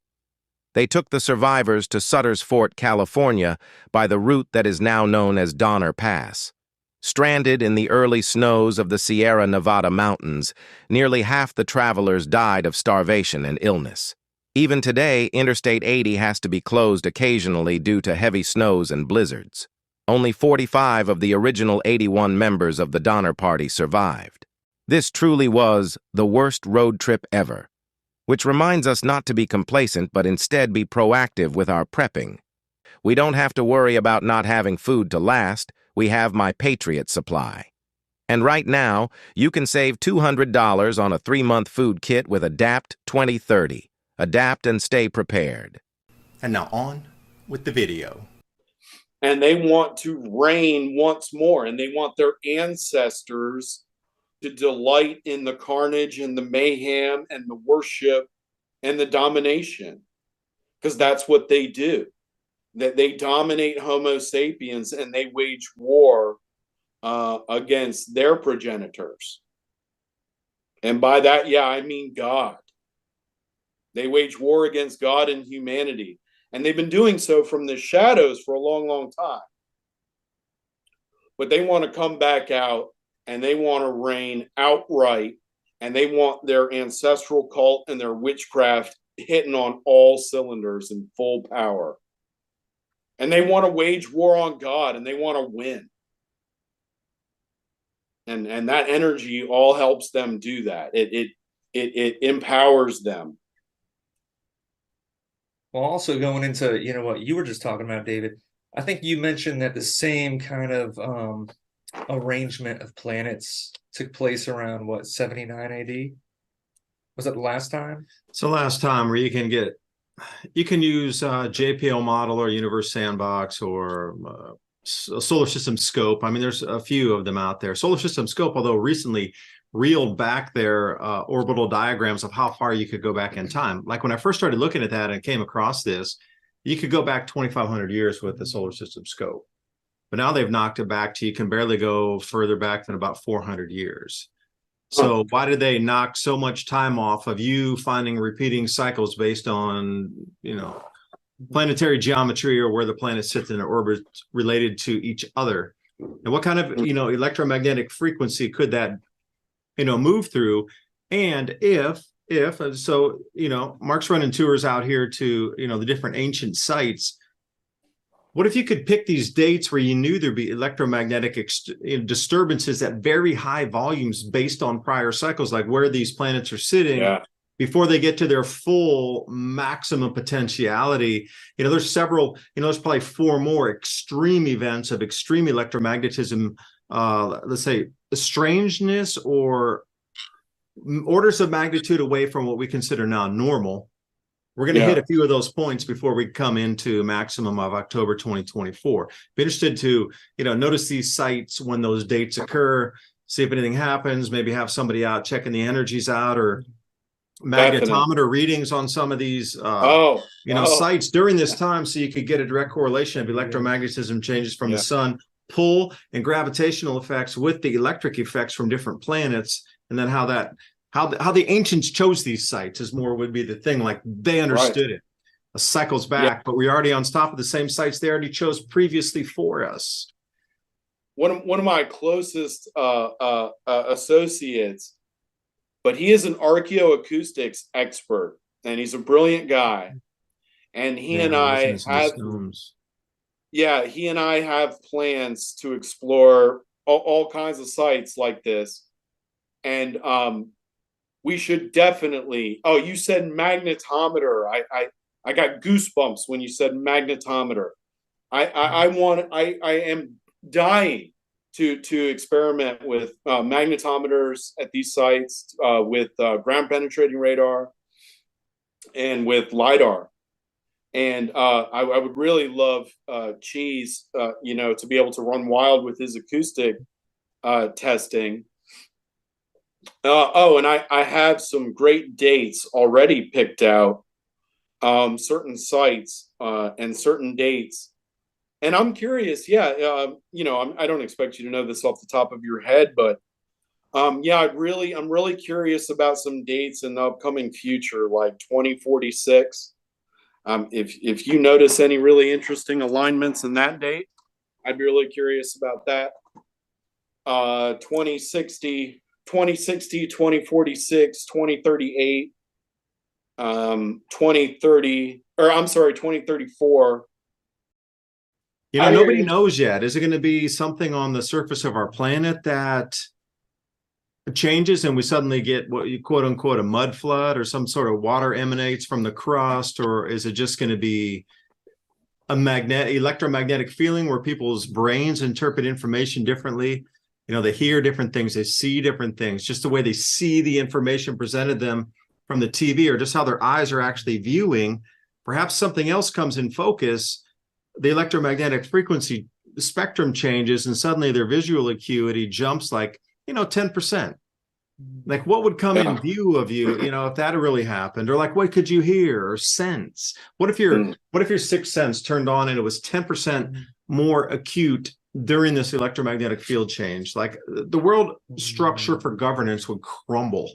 They took the survivors to Sutter's Fort, California, by the route that is now known as Donner Pass. Stranded in the early snows of the Sierra Nevada mountains, nearly half the travelers died of starvation and illness. Even today, Interstate 80 has to be closed occasionally due to heavy snows and blizzards. Only 45 of the original 81 members of the Donner Party survived. This truly was the worst road trip ever, which reminds us not to be complacent but instead be proactive with our prepping. We don't have to worry about not having food to last. We have My Patriot supply. And right now, you can save $200 on a 3-month food kit with ADAPT 2030. Adapt and stay prepared. And now on with the video. And they want to reign once more, and they want their ancestors to delight in the carnage and the mayhem and the worship and the domination, because that's what they do. That they dominate Homo sapiens and they wage war against their progenitors. And by that, yeah, I mean God. They wage war against God and humanity. And they've been doing so from the shadows for a long, long time. But they want to come back out and they want to reign outright. And they want their ancestral cult and their witchcraft hitting on all cylinders in full power. And they want to wage war on God and they want to win. And that energy all helps them do that. It empowers them. Well, also going into, what you were just talking about, David, I think you mentioned that the same kind of arrangement of planets took place around, 79 AD? Was that the last time? It's the last time where you can use JPL model or Universe Sandbox or a solar system scope. I mean, there's a few of them out there. Solar system scope, although recently reeled back their orbital diagrams of how far you could go back in time. Like when I first started looking at that and came across this, you could go back 2,500 years with the solar system scope. But now they've knocked it back to you can barely go further back than about 400 years. So why did they knock so much time off of you finding repeating cycles based on, planetary geometry, or where the planets sit in their orbits related to each other. And what kind of, electromagnetic frequency could that, move through? And if so, Mark's running tours out here to, the different ancient sites. What if you could pick these dates where you knew there'd be electromagnetic disturbances at very high volumes based on prior cycles, like where these planets are sitting before they get to their full maximum potentiality? There's several, there's probably 4 more extreme events of extreme electromagnetism, let's say strangeness or orders of magnitude away from what we consider now normal. We're going to hit a few of those points before we come into maximum of October 2024. Be interested to, notice these sites when those dates occur, see if anything happens, maybe have somebody out checking the energies out, or magnetometer readings on some of these sites during this time, so you could get a direct correlation of electromagnetism changes from the sun, pull and gravitational effects with the electric effects from different planets, and then how the ancients chose these sites is more would be the thing, like they understood it. Cycles back, but we're already on top of the same sites they already chose previously for us. One of my closest associates, but he is an archaeoacoustics expert, and he's a brilliant guy. And he and I have plans to explore all kinds of sites like this. And we should definitely. Oh, you said magnetometer. I got goosebumps when you said magnetometer. I am dying to experiment with magnetometers at these sites, with ground penetrating radar and with LiDAR. And I would really love Cheese, to be able to run wild with his acoustic testing. And I have some great dates already picked out, certain sites and certain dates. And I'm curious, I don't expect you to know this off the top of your head, but I'm really curious about some dates in the upcoming future, like 2046. If you notice any really interesting alignments in that date, I'd be really curious about that. 2060, 2046, 2038, 2034. Nobody knows yet. Is it going to be something on the surface of our planet that changes and we suddenly get what you quote unquote a mud flood, or some sort of water emanates from the crust? Or is it just going to be a electromagnetic feeling where people's brains interpret information differently? They hear different things, they see different things, just the way they see the information presented them from the TV, or just how their eyes are actually viewing. Perhaps something else comes in focus, the electromagnetic frequency spectrum changes, and suddenly their visual acuity jumps like, 10%. Like, what would come in view of you, if that really happened? Or like, what could you hear or sense? What if your sixth sense turned on and it was 10% more acute during this electromagnetic field change? Like, the world structure for governance would crumble.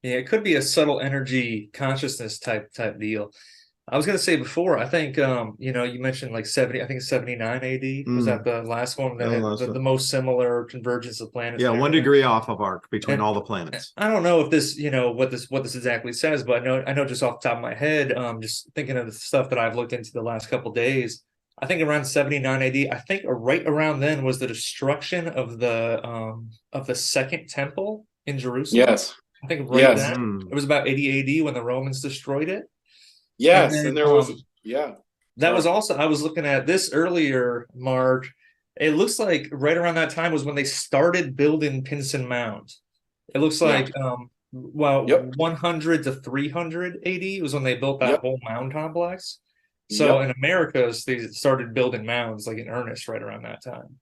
Yeah, it could be a subtle energy consciousness type deal. I was going to say before, I think, you mentioned like 70, I think 79 AD. Was that the last one? The most similar convergence of planets? Yeah, 1 degree off of arc between all the planets. I don't know if this, what this exactly says, but I know just off the top of my head, just thinking of the stuff that I've looked into the last couple of days, I think around 79 AD, I think right around then was the destruction of the Second Temple in Jerusalem. Yes. I think then. It was about 80 AD when the Romans destroyed it. Yes, and there was that was also, I was looking at this earlier, Mark. It looks like right around that time was when they started building Pinson Mound. It looks like 100 to 300 AD was when they built that whole mound complex. So in America, they started building mounds like in earnest right around that time,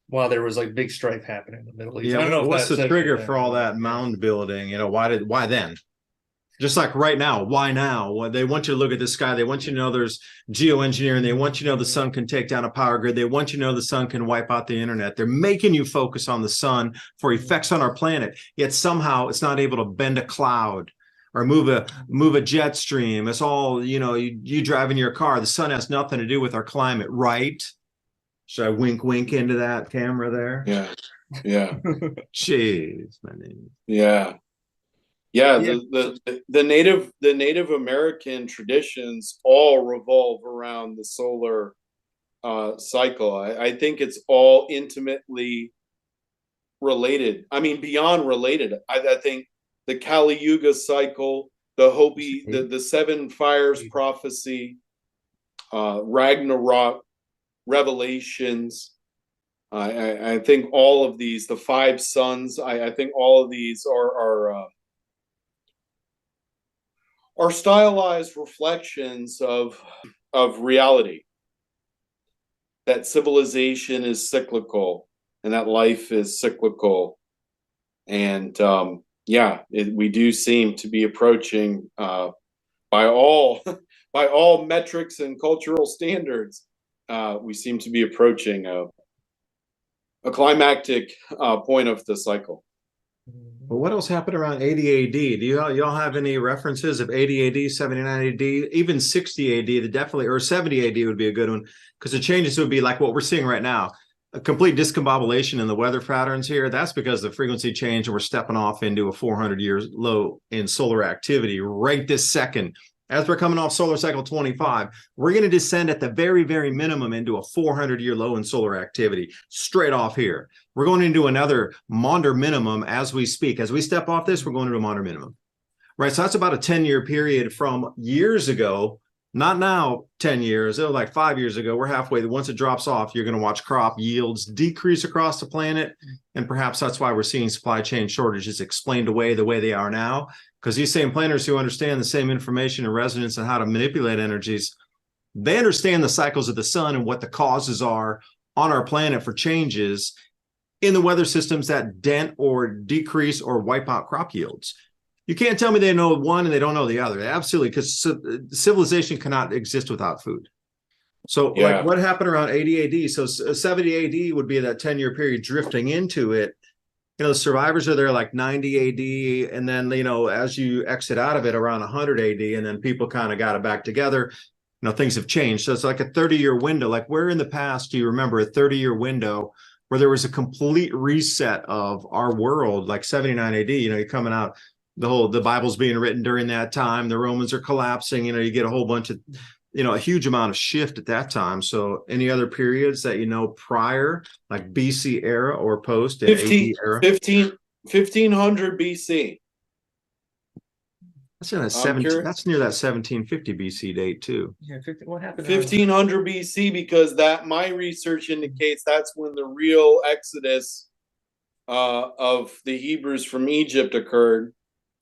while there was like big strife happening in the Middle East. Yeah, I don't know what's the trigger for all that mound building? Why then? Just like right now, why now? Well, they want you to look at the sky. They want you to know there's geoengineering. They want you to know the sun can take down a power grid. They want you to know the sun can wipe out the internet. They're making you focus on the sun for effects on our planet. Yet somehow it's not able to bend a cloud or move a jet stream. It's all, you driving your car. The sun has nothing to do with our climate, right? Should I wink into that camera there? Yeah. Yeah. Jeez, my name. Yeah. Yeah. The Native American traditions all revolve around the solar cycle. I think it's all intimately related. I mean, beyond related. I think the Kali Yuga cycle, the Hopi, the seven fires prophecy, Ragnarok, Revelations. I think all of these, the five suns. I think all of these are stylized reflections of reality. That civilization is cyclical, and that life is cyclical, and we do seem to be approaching, by all by all metrics and cultural standards, we seem to be approaching a climactic point of the cycle. But what else happened around 80 AD? Do y'all have any references of 80 AD, 79 AD, even 60 AD? Definitely, or 70 AD would be a good one, because the changes would be like what we're seeing right now. A complete discombobulation in the weather patterns here. That's because of the frequency change, and we're stepping off into a 400-year low in solar activity right this second. As we're coming off solar cycle 25, we're going to descend at the very, very minimum into a 400-year low in solar activity straight off here. We're going into another Maunder minimum as we speak. As we step off this, we're going into a Maunder minimum. Right, so that's about a 10-year period from years ago. Not now, 10 years, it was like 5 years ago. We're halfway. Once it drops off, you're going to watch crop yields decrease across the planet. And perhaps that's why we're seeing supply chain shortages explained away the way they are now. Because these same planners who understand the same information and resonance and how to manipulate energies, they understand the cycles of the sun and what the causes are on our planet for changes in the weather systems that dent or decrease or wipe out crop yields. You can't tell me they know one and they don't know the other. Absolutely, because civilization cannot exist without food. So like what happened around 80 AD? So 70 AD would be that 10-year period drifting into it. The survivors are there like 90 AD. And then, as you exit out of it around 100 AD, and then people kind of got it back together, things have changed. So it's like a 30-year window. Like where in the past do you remember a 30-year window where there was a complete reset of our world, like 79 AD, you're coming out, the Bible's being written during that time. The Romans are collapsing, you get a whole bunch of, a huge amount of shift at that time. So any other periods that prior, like BC era or post and 15, AD era? 1500 BC. That's near that 1750 BC date too. Yeah, what happened? 1500 BC, because my research indicates that's when the real exodus of the Hebrews from Egypt occurred.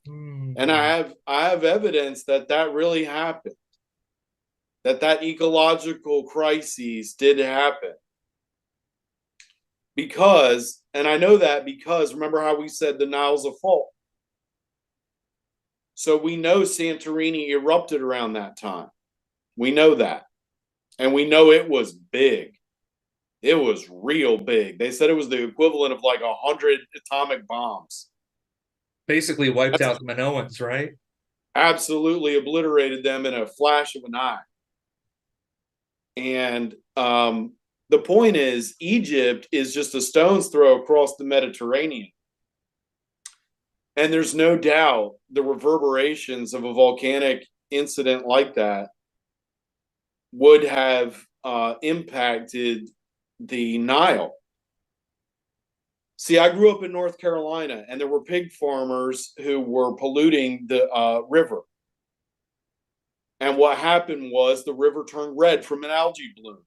And I have evidence that really happened. That ecological crises did happen. Because, and I know that because remember how we said the Nile's a fault. So we know Santorini erupted around that time. We know that. And we know it was big. It was real big. They said it was the equivalent of like 100 atomic bombs. Basically wiped out the Minoans, right? Absolutely obliterated them in a flash of an eye. And the point is, Egypt is just a stone's throw across the Mediterranean. And there's no doubt the reverberations of a volcanic incident like that would have impacted the Nile. See, I grew up in North Carolina, and there were pig farmers who were polluting the river. And what happened was the river turned red from an algae bloom.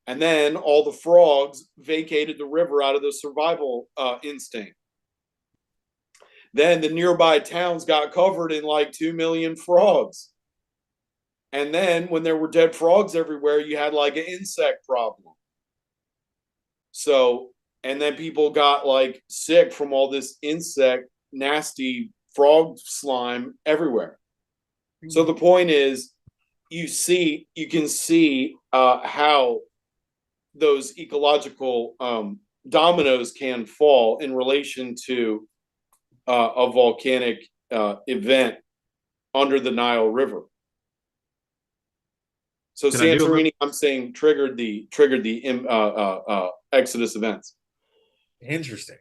And then all the frogs vacated the river out of the survival instinct. Then the nearby towns got covered in like 2 million frogs. And then when there were dead frogs everywhere, you had like an insect problem. So, and then people got like sick from all this insect, nasty frog slime everywhere. So the point is, you can see how those ecological dominoes can fall in relation to a volcanic event under the Nile River. So Can I do Santorini, I'm saying, triggered the Exodus events. Interesting.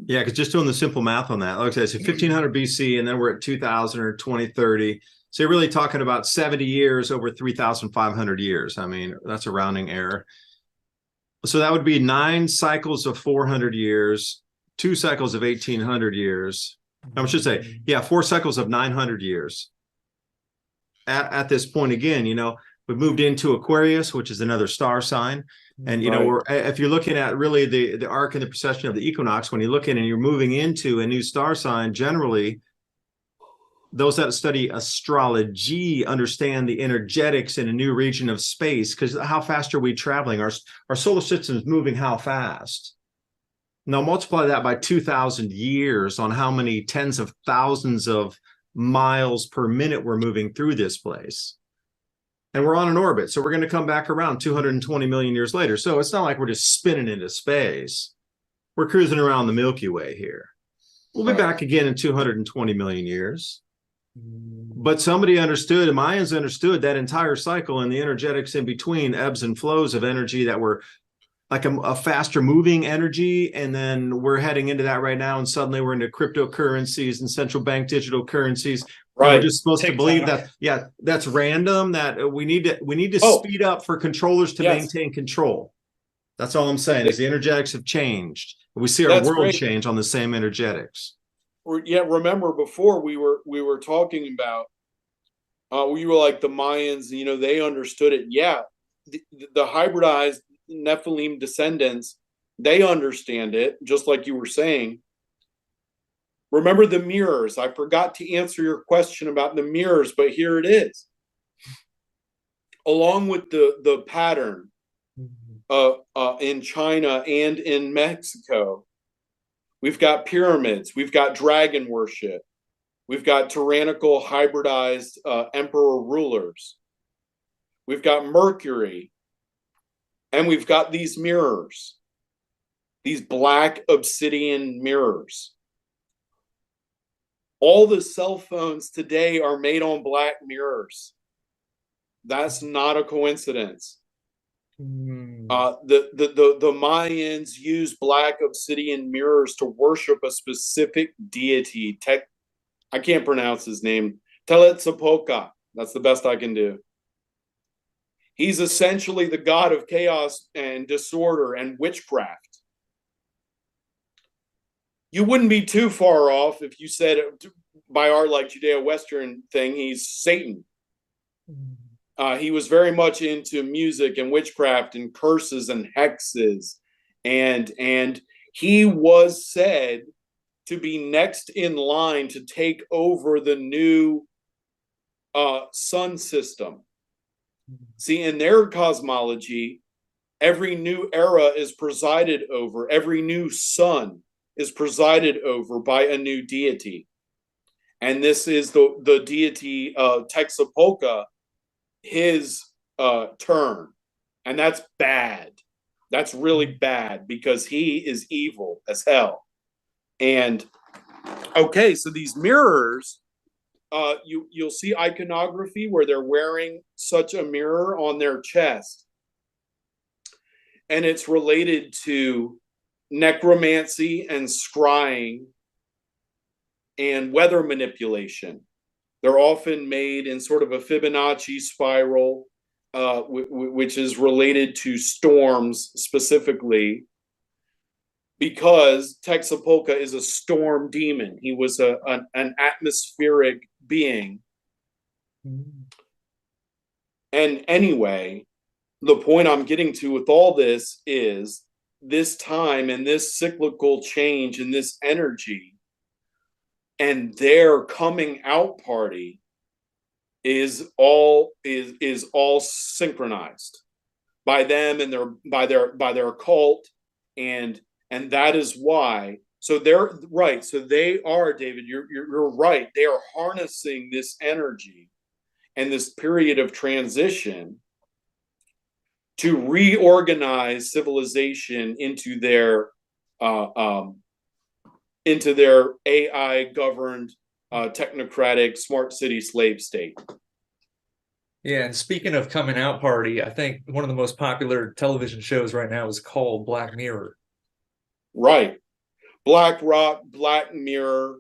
Yeah, because just doing the simple math on that, like I said, so 1500 BC, and then we're at 2000 or 2030. So you're really talking about 70 years over 3,500 years. I mean, that's a rounding error. So that would be 9 cycles of 400 years, 2 cycles of 1,800 years. I should say, yeah, 4 cycles of 900 years. At this point, again, you know, we've moved into Aquarius, which is another star sign. And, you know, we're, if you're looking at really the arc and the precession of the equinox, when you look in and you're moving into a new star sign, generally, those that study astrology understand the energetics in a new region of space, because how fast are we traveling? Our solar system is moving how fast? Now multiply that by 2,000 years on how many tens of thousands of miles per minute we're moving through this place. And we're on an orbit, so we're going to come back around 220 million years later. So it's not like we're just spinning into space. We're cruising around the Milky Way here. We'll be back again in 220 million years. But somebody understood, the Mayans understood that entire cycle and the energetics in between, ebbs and flows of energy that were like a faster moving energy. And then we're heading into that right now. And suddenly we're into cryptocurrencies and central bank digital currencies. Right. We're just supposed to believe that, yeah, that's random, that we need to speed up for controllers to maintain control. That's all I'm saying, is the energetics have changed. We see our world change on the same energetics. Yeah, remember before we were talking about, we were like the Mayans, you know, they understood it. Yeah, the hybridized Nephilim descendants, they understand it, just like you were saying. Remember the mirrors. I forgot to answer your question about the mirrors, but here it is. Along with the pattern in China and in Mexico, we've got pyramids, we've got dragon worship, we've got tyrannical hybridized emperor rulers, we've got Mercury, and we've got these mirrors, these black obsidian mirrors. All the cell phones today are made on black mirrors. That's not a coincidence. The Mayans used black obsidian mirrors to worship a specific deity. I can't pronounce his name. Tetzalcoatl. That's the best I can do. He's essentially the god of chaos and disorder and witchcraft. You wouldn't be too far off if you said, by our like Judeo-Western thing, he's Satan. He was very much into music and witchcraft and curses and hexes, and he was said to be next in line to take over the new sun system. See, in their cosmology, every new era is presided over, every new sun is presided over by a new deity. And this is the deity Tetzalcoatl, his turn. And that's bad. That's really bad, because he is evil as hell. And okay, so these mirrors, you'll see iconography where they're wearing such a mirror on their chest. And it's related to necromancy and scrying and weather manipulation. They're often made in sort of a Fibonacci spiral, which is related to storms specifically, because Tetzalcoatl is a storm demon. He was an atmospheric being. And anyway, the point I'm getting to with all this is this time and this cyclical change and this energy and their coming out party is all synchronized by them and by their cult, and that is why. So they're right. So they are, David, you're right. They are harnessing this energy and this period of transition to reorganize civilization into their AI governed technocratic smart city slave state. Yeah, and speaking of coming out party, I think one of the most popular television shows right now is called Black Mirror. Right. Black Rock, Black Mirror.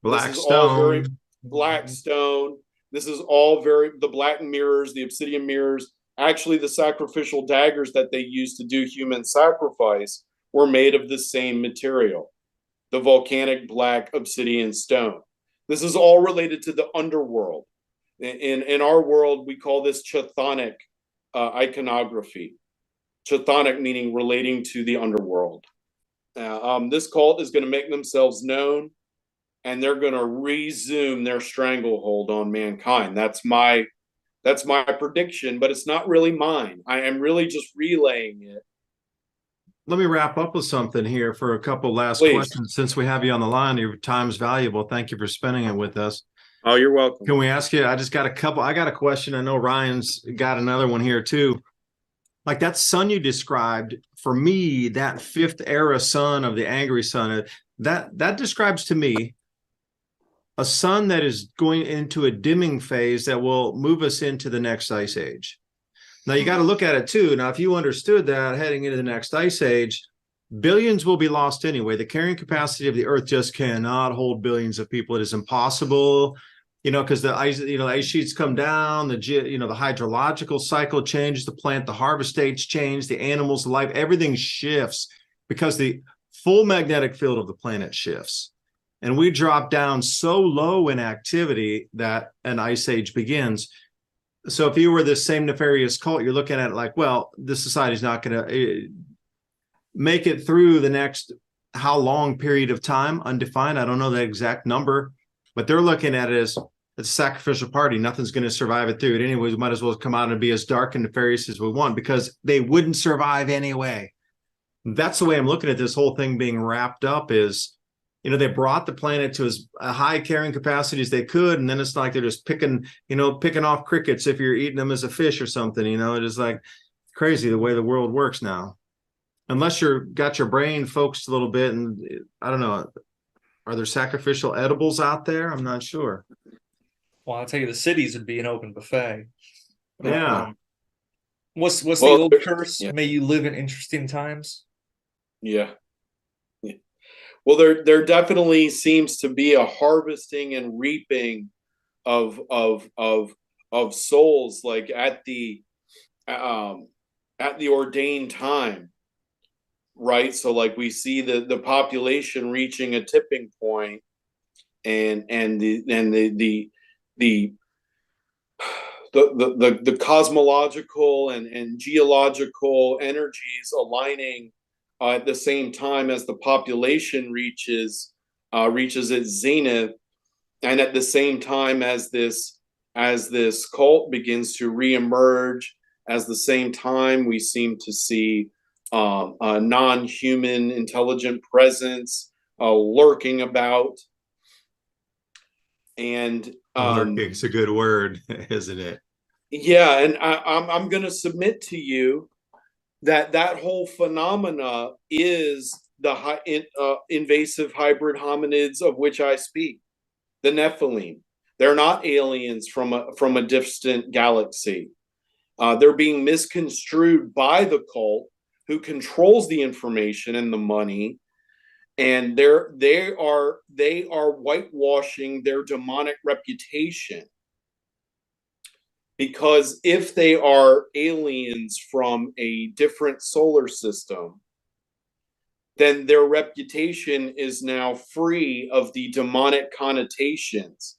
This is all very Blackstone. This is all very the Black Mirrors, the Obsidian Mirrors. Actually, the sacrificial daggers that they used to do human sacrifice were made of the same material, the volcanic black obsidian stone. This is all related to the underworld. In our world, we call this chthonic iconography. Chthonic meaning relating to the underworld. This cult is going to make themselves known, and they're going to resume their stranglehold on mankind. That's my prediction, but it's not really mine. I am really just relaying it. Let me wrap up with something here for a couple last Please. questions. Since we have you on the line, your time's valuable. Thank you for spending it with us. Oh, you're welcome. Can we ask you? I got a question. I know Ryan's got another one here too. Like that sun you described, for me, that fifth era sun of the angry sun, that describes to me a sun that is going into a dimming phase that will move us into the next ice age. Now you got to look at it too. Now, if you understood that heading into the next ice age, billions will be lost anyway. The carrying capacity of the earth just cannot hold billions of people. It is impossible, because the ice, the ice sheets come down, the hydrological cycle changes, the plant, the harvest dates change, the animals, the life, everything shifts because the full magnetic field of the planet shifts. And we drop down so low in activity that an ice age begins. So if you were this same nefarious cult, you're looking at it like, well, this society is not going to make it through the next how long period of time, undefined. I don't know the exact number, but they're looking at it as it's a sacrificial party. Nothing's going to survive it through it anyways. We might as well come out and be as dark and nefarious as we want because they wouldn't survive anyway. That's the way I'm looking at this whole thing being wrapped up is, they brought the planet to as high carrying capacity as they could. And then it's like they're just picking off crickets if you're eating them as a fish or something, it is like crazy the way the world works now. Unless got your brain focused a little bit. And I don't know, are there sacrificial edibles out there? I'm not sure. Well, I'll tell you, the cities would be an open buffet. Yeah. What's the old curse? Yeah. May you live in interesting times. Yeah. Well, there definitely seems to be a harvesting and reaping of souls, like at the ordained time, right? So like we see the population reaching a tipping point, and the cosmological and geological energies aligning at the same time as the population reaches its zenith, and at the same time as this cult begins to reemerge, as the same time we seem to see a non-human intelligent presence lurking about. And lurking's a good word, isn't it? Yeah, and I'm going to submit to you that whole phenomena is the invasive hybrid hominids of which I speak, the Nephilim. They're not aliens from a distant galaxy. They're being misconstrued by the cult, who controls the information and the money, and they are whitewashing their demonic reputation. Because if they are aliens from a different solar system, then their reputation is now free of the demonic connotations.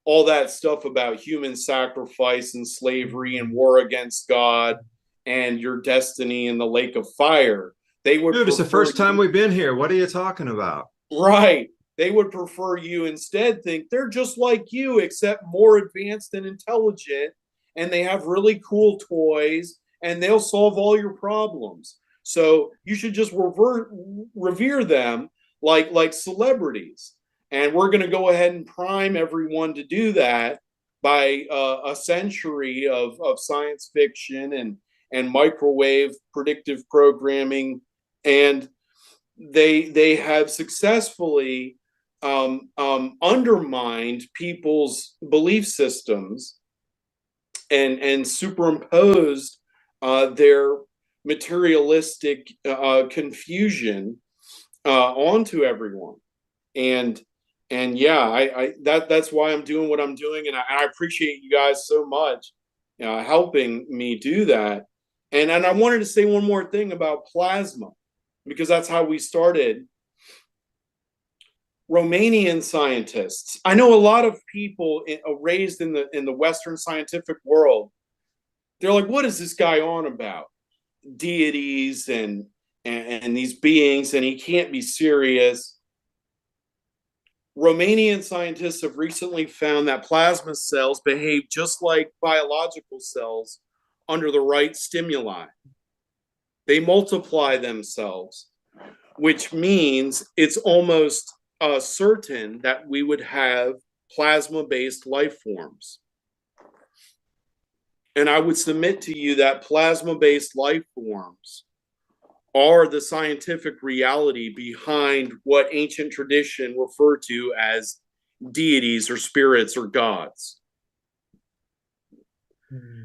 All that stuff about human sacrifice and slavery and war against God and your destiny in the lake of fire. Dude, it's the first time we've been here. What are you talking about? Right. They would prefer you instead think they're just like you, except more advanced and intelligent, and they have really cool toys, and they'll solve all your problems. So you should just revere them like celebrities. And we're going to go ahead and prime everyone to do that by a century of science fiction and microwave predictive programming. And they have successfully undermined people's belief systems and superimposed their materialistic confusion onto everyone. And yeah, that's why I'm doing what I'm doing, and I appreciate you guys so much helping me do that. And I wanted to say one more thing about plasma, because that's how we started. Romanian scientists. I know a lot of people raised in the Western scientific world. They're like, "What is this guy on about? Deities and these beings, and he can't be serious." Romanian scientists have recently found that plasma cells behave just like biological cells under the right stimuli. They multiply themselves, which means it's almost certain that we would have plasma-based life forms. And I would submit to you that plasma-based life forms are the scientific reality behind what ancient tradition referred to as deities or spirits or gods.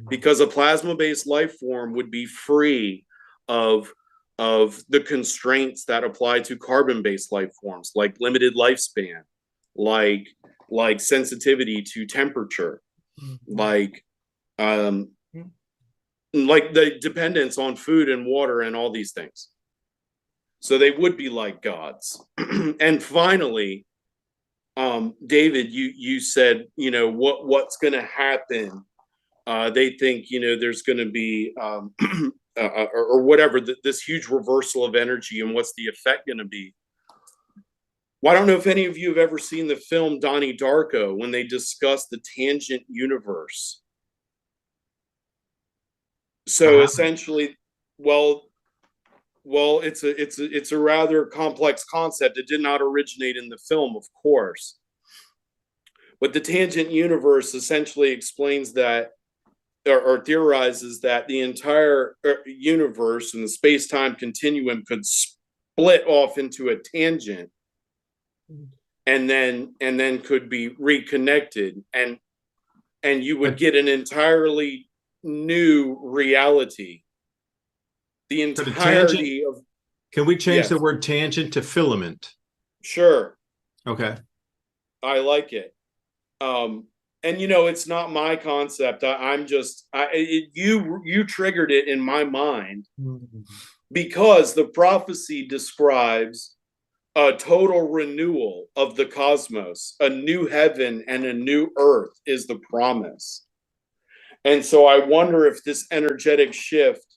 Because a plasma-based life form would be free of the constraints that apply to carbon-based life forms, like limited lifespan, like sensitivity to temperature, like the dependence on food and water and all these things. So they would be like gods. And finally, David, you said, what's going to happen? They think, there's going to be or whatever, this huge reversal of energy, and what's the effect going to be? Well, I don't know if any of you have ever seen the film Donnie Darko, when they discuss the tangent universe. So essentially, well, it's a rather complex concept. It did not originate in the film, of course, but the tangent universe essentially explains that, or theorizes that the entire universe and the space-time continuum could split off into a tangent, and then could be reconnected, and you would get an entirely new reality. The entirety of. Can we change the word tangent to filament? Sure. Okay. I like it. And it's not my concept. You triggered it in my mind, because the prophecy describes a total renewal of the cosmos. A new heaven and a new earth is the promise. And so I wonder if this energetic shift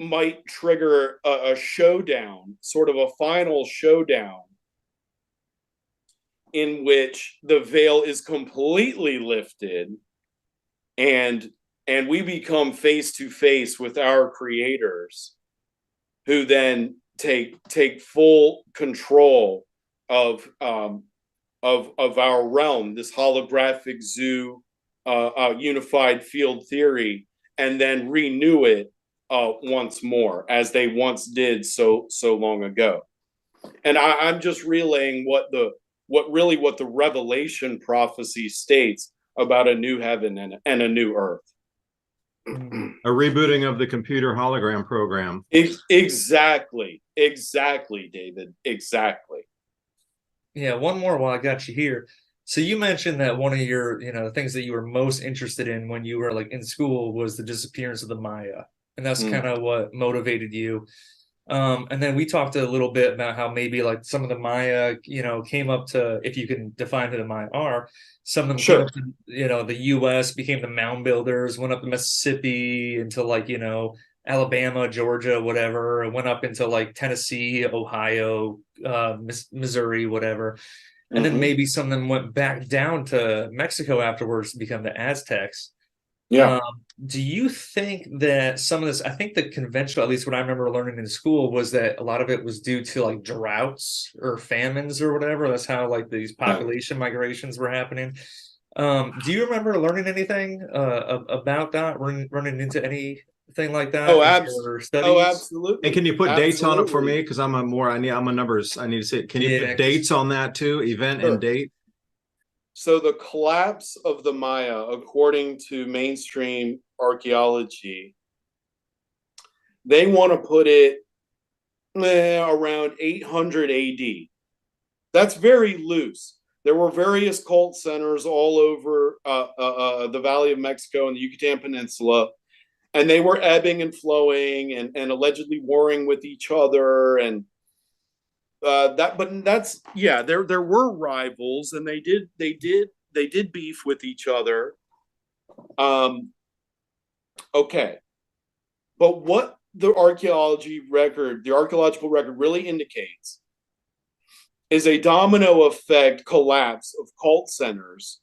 might trigger a showdown, sort of a final showdown, in which the veil is completely lifted, and we become face to face with our creators, who then take full control of our realm, this holographic zoo, unified field theory, and then renew it once more, as they once did so long ago. And I'm just relaying what the Revelation prophecy states about a new heaven and a new earth. A rebooting of the computer hologram program. Exactly, David. Exactly. Yeah, one more while I got you here. So you mentioned that one of your, the things that you were most interested in when you were like in school was the disappearance of the Maya. And that's kind of what motivated you. And then we talked a little bit about how maybe like some of the Maya, came up to, if you can define who the Maya are, some of them came up to, the US, became the mound builders, went up to Mississippi into like, Alabama, Georgia, whatever, and went up into like Tennessee, Ohio, Missouri, whatever. And then maybe some of them went back down to Mexico afterwards to become the Aztecs. Yeah. Do you think that some of this, I think the conventional, at least what I remember learning in school, was that a lot of it was due to like droughts or famines or whatever. That's how like these population migrations were happening. Do you remember learning anything about that, running into any thing like that? Oh, In your studies? absolutely. And can you put dates on it for Absolutely. me? Because I'm a numbers. I need to see it. Can you Yeah, put dates on that too? Event Sure. and date? So the collapse of the Maya, according to mainstream archaeology, they want to put it around 800 AD. That's very loose. There were various cult centers all over the Valley of Mexico and the Yucatan Peninsula, and they were ebbing and flowing and allegedly warring with each other. And there were rivals, and they did beef with each other. Okay, but what the archaeological record really indicates is a domino effect collapse of cult centers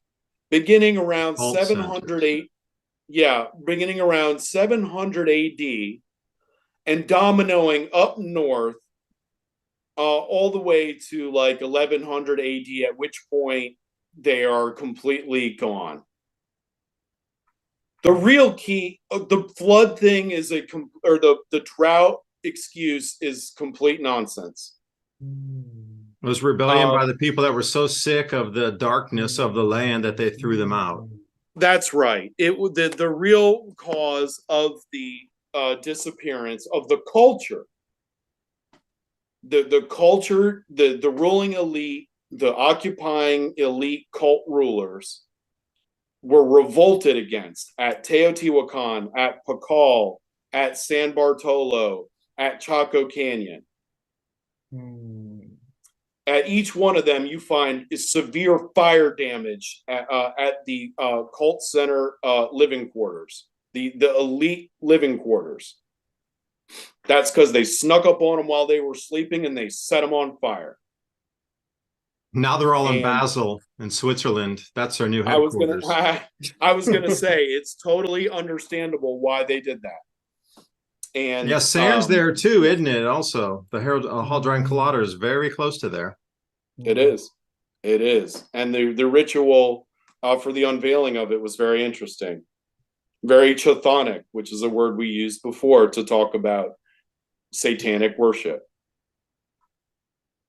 beginning around Cult 708 beginning around 700 AD and dominoing up north all the way to like 1100 AD, at which point they are completely gone. The real key, the flood thing is the drought excuse is complete nonsense. It was rebellion by the people that were so sick of the darkness of the land that they threw them out. That's right. The real cause of the disappearance of the culture, the culture, the ruling elite, the occupying elite cult rulers were revolted against at Teotihuacan, at Pakal, at San Bartolo, at Chaco Canyon. At each one of them, you find severe fire damage at the cult center living quarters, the elite living quarters. That's because they snuck up on them while they were sleeping and they set them on fire. Now they're all in Basel in Switzerland. That's their new headquarters. I was gonna say it's totally understandable why they did that. And yeah, Cern's there too, isn't it? Also, the Hadron Collider is very close to there. It is, and the ritual for the unveiling of it was very interesting, very chthonic, which is a word we used before to talk about satanic worship.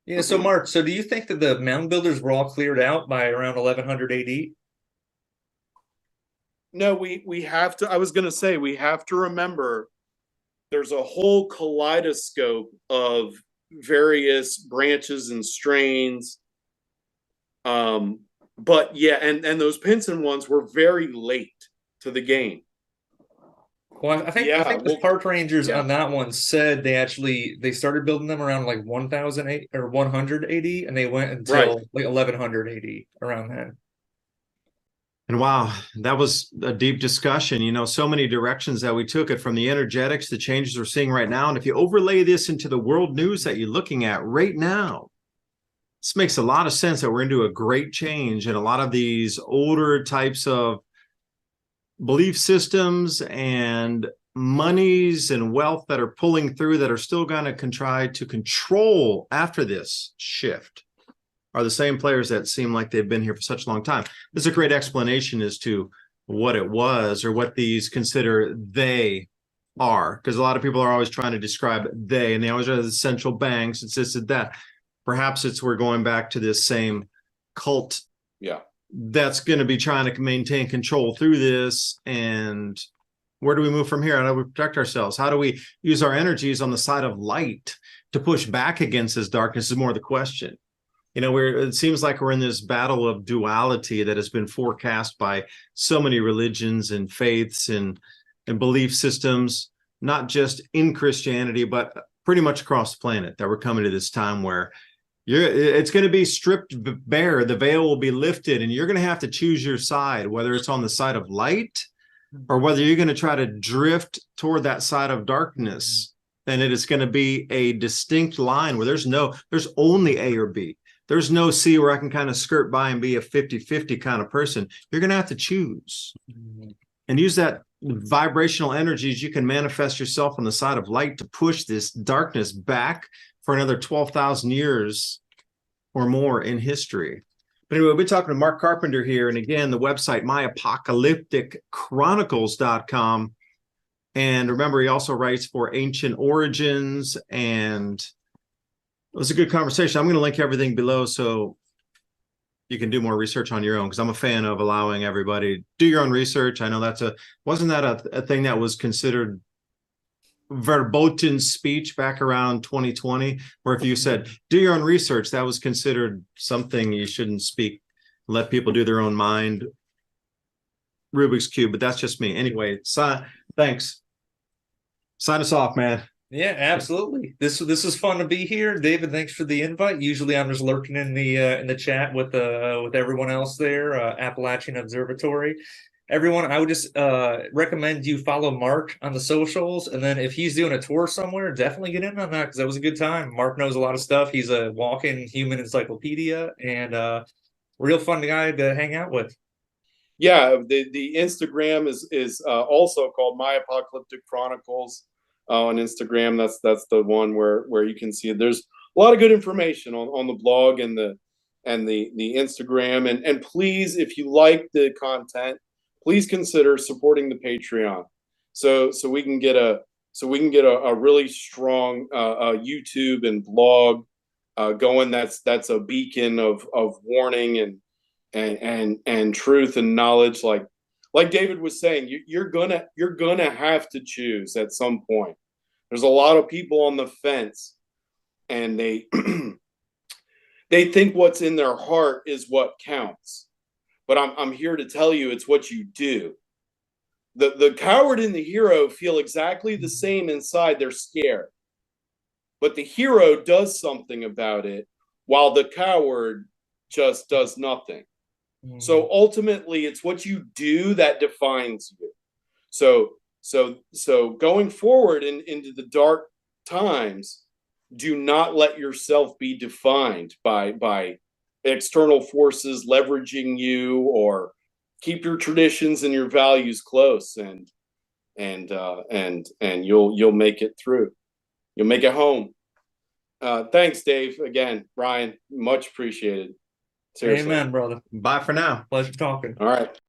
Yeah, so Mark, do you think that the mound builders were all cleared out by around 1100 AD? No, we have to. I was going to say we have to remember there's a whole kaleidoscope of various branches and strains. But yeah, and those Pinson ones were very late to the game. Well, I think the park rangers on that one said they started building them around like 1000 or 100 AD, and they went until like 1100 AD around then. And wow, that was a deep discussion. You know, so many directions that we took it, from the energetics, the changes we're seeing right now. And if you overlay this into the world news that you're looking at right now, this makes a lot of sense that we're into a great change, and a lot of these older types of belief systems and monies and wealth that are pulling through that are still going to try to control after this shift are the same players that seem like they've been here for such a long time. There's a great explanation as to what it was, or what these consider they are, because a lot of people are always trying to describe they, and they always are the central banks, it's this and that. Perhaps we're going back to this same cult that's going to be trying to maintain control through this. And where do we move from here? How do we protect ourselves? How do we use our energies on the side of light to push back against this darkness is more the question. You know, it seems like we're in this battle of duality that has been forecast by so many religions and faiths and belief systems, not just in Christianity, but pretty much across the planet, that we're coming to this time where it's going to be stripped bare. The veil will be lifted, and you're going to have to choose your side, whether it's on the side of light or whether you're going to try to drift toward that side of darkness. And it is going to be a distinct line where there's only A or B. There's no C where I can kind of skirt by and be a 50-50 kind of person. You're going to have to choose and use that vibrational energies. You can manifest yourself on the side of light to push this darkness back for another 12,000 years or more in history. But anyway, we're talking to Mark Carpenter here. And again, the website, myapocalypticchronicles.com. And remember, he also writes for Ancient Origins, and it was a good conversation. I'm going to link everything below so you can do more research on your own, because I'm a fan of allowing everybody to do your own research. I know wasn't that a thing that was considered verboten speech back around 2020, where if you said do your own research, that was considered something you shouldn't speak, let people do their own mind. Rubik's Cube, but that's just me. Anyway, thanks. Sign us off, man. Yeah, absolutely. This is fun to be here, David. Thanks for the invite. Usually, I'm just lurking in the chat with everyone else there, Appalachian Observatory. Everyone, I would just recommend you follow Mark on the socials, and then if he's doing a tour somewhere, definitely get in on that, because that was a good time. Mark knows a lot of stuff. He's a walking human encyclopedia, and real fun guy to hang out with. Yeah, the Instagram is also called My Apocalyptic Chronicles on Instagram. That's the one where you can see it. There's a lot of good information on the blog and the Instagram. And please, if you like the content, please consider supporting the Patreon, so we can get a really strong YouTube and blog going. That's a beacon of warning and truth and knowledge. Like David was saying, you're gonna have to choose at some point. There's a lot of people on the fence, and they they think what's in their heart is what counts. But I'm here to tell you, it's what you do. The coward and the hero feel exactly the same inside. They're scared, but the hero does something about it, while the coward just does nothing. So ultimately, it's what you do that defines you. So going forward into the dark times, do not let yourself be defined by external forces leveraging you, or keep your traditions and your values close, and you'll make it through. You'll make it home. Thanks, Dave. Again, Ryan, much appreciated. Seriously. Amen, brother. Bye for now. Pleasure talking. All right.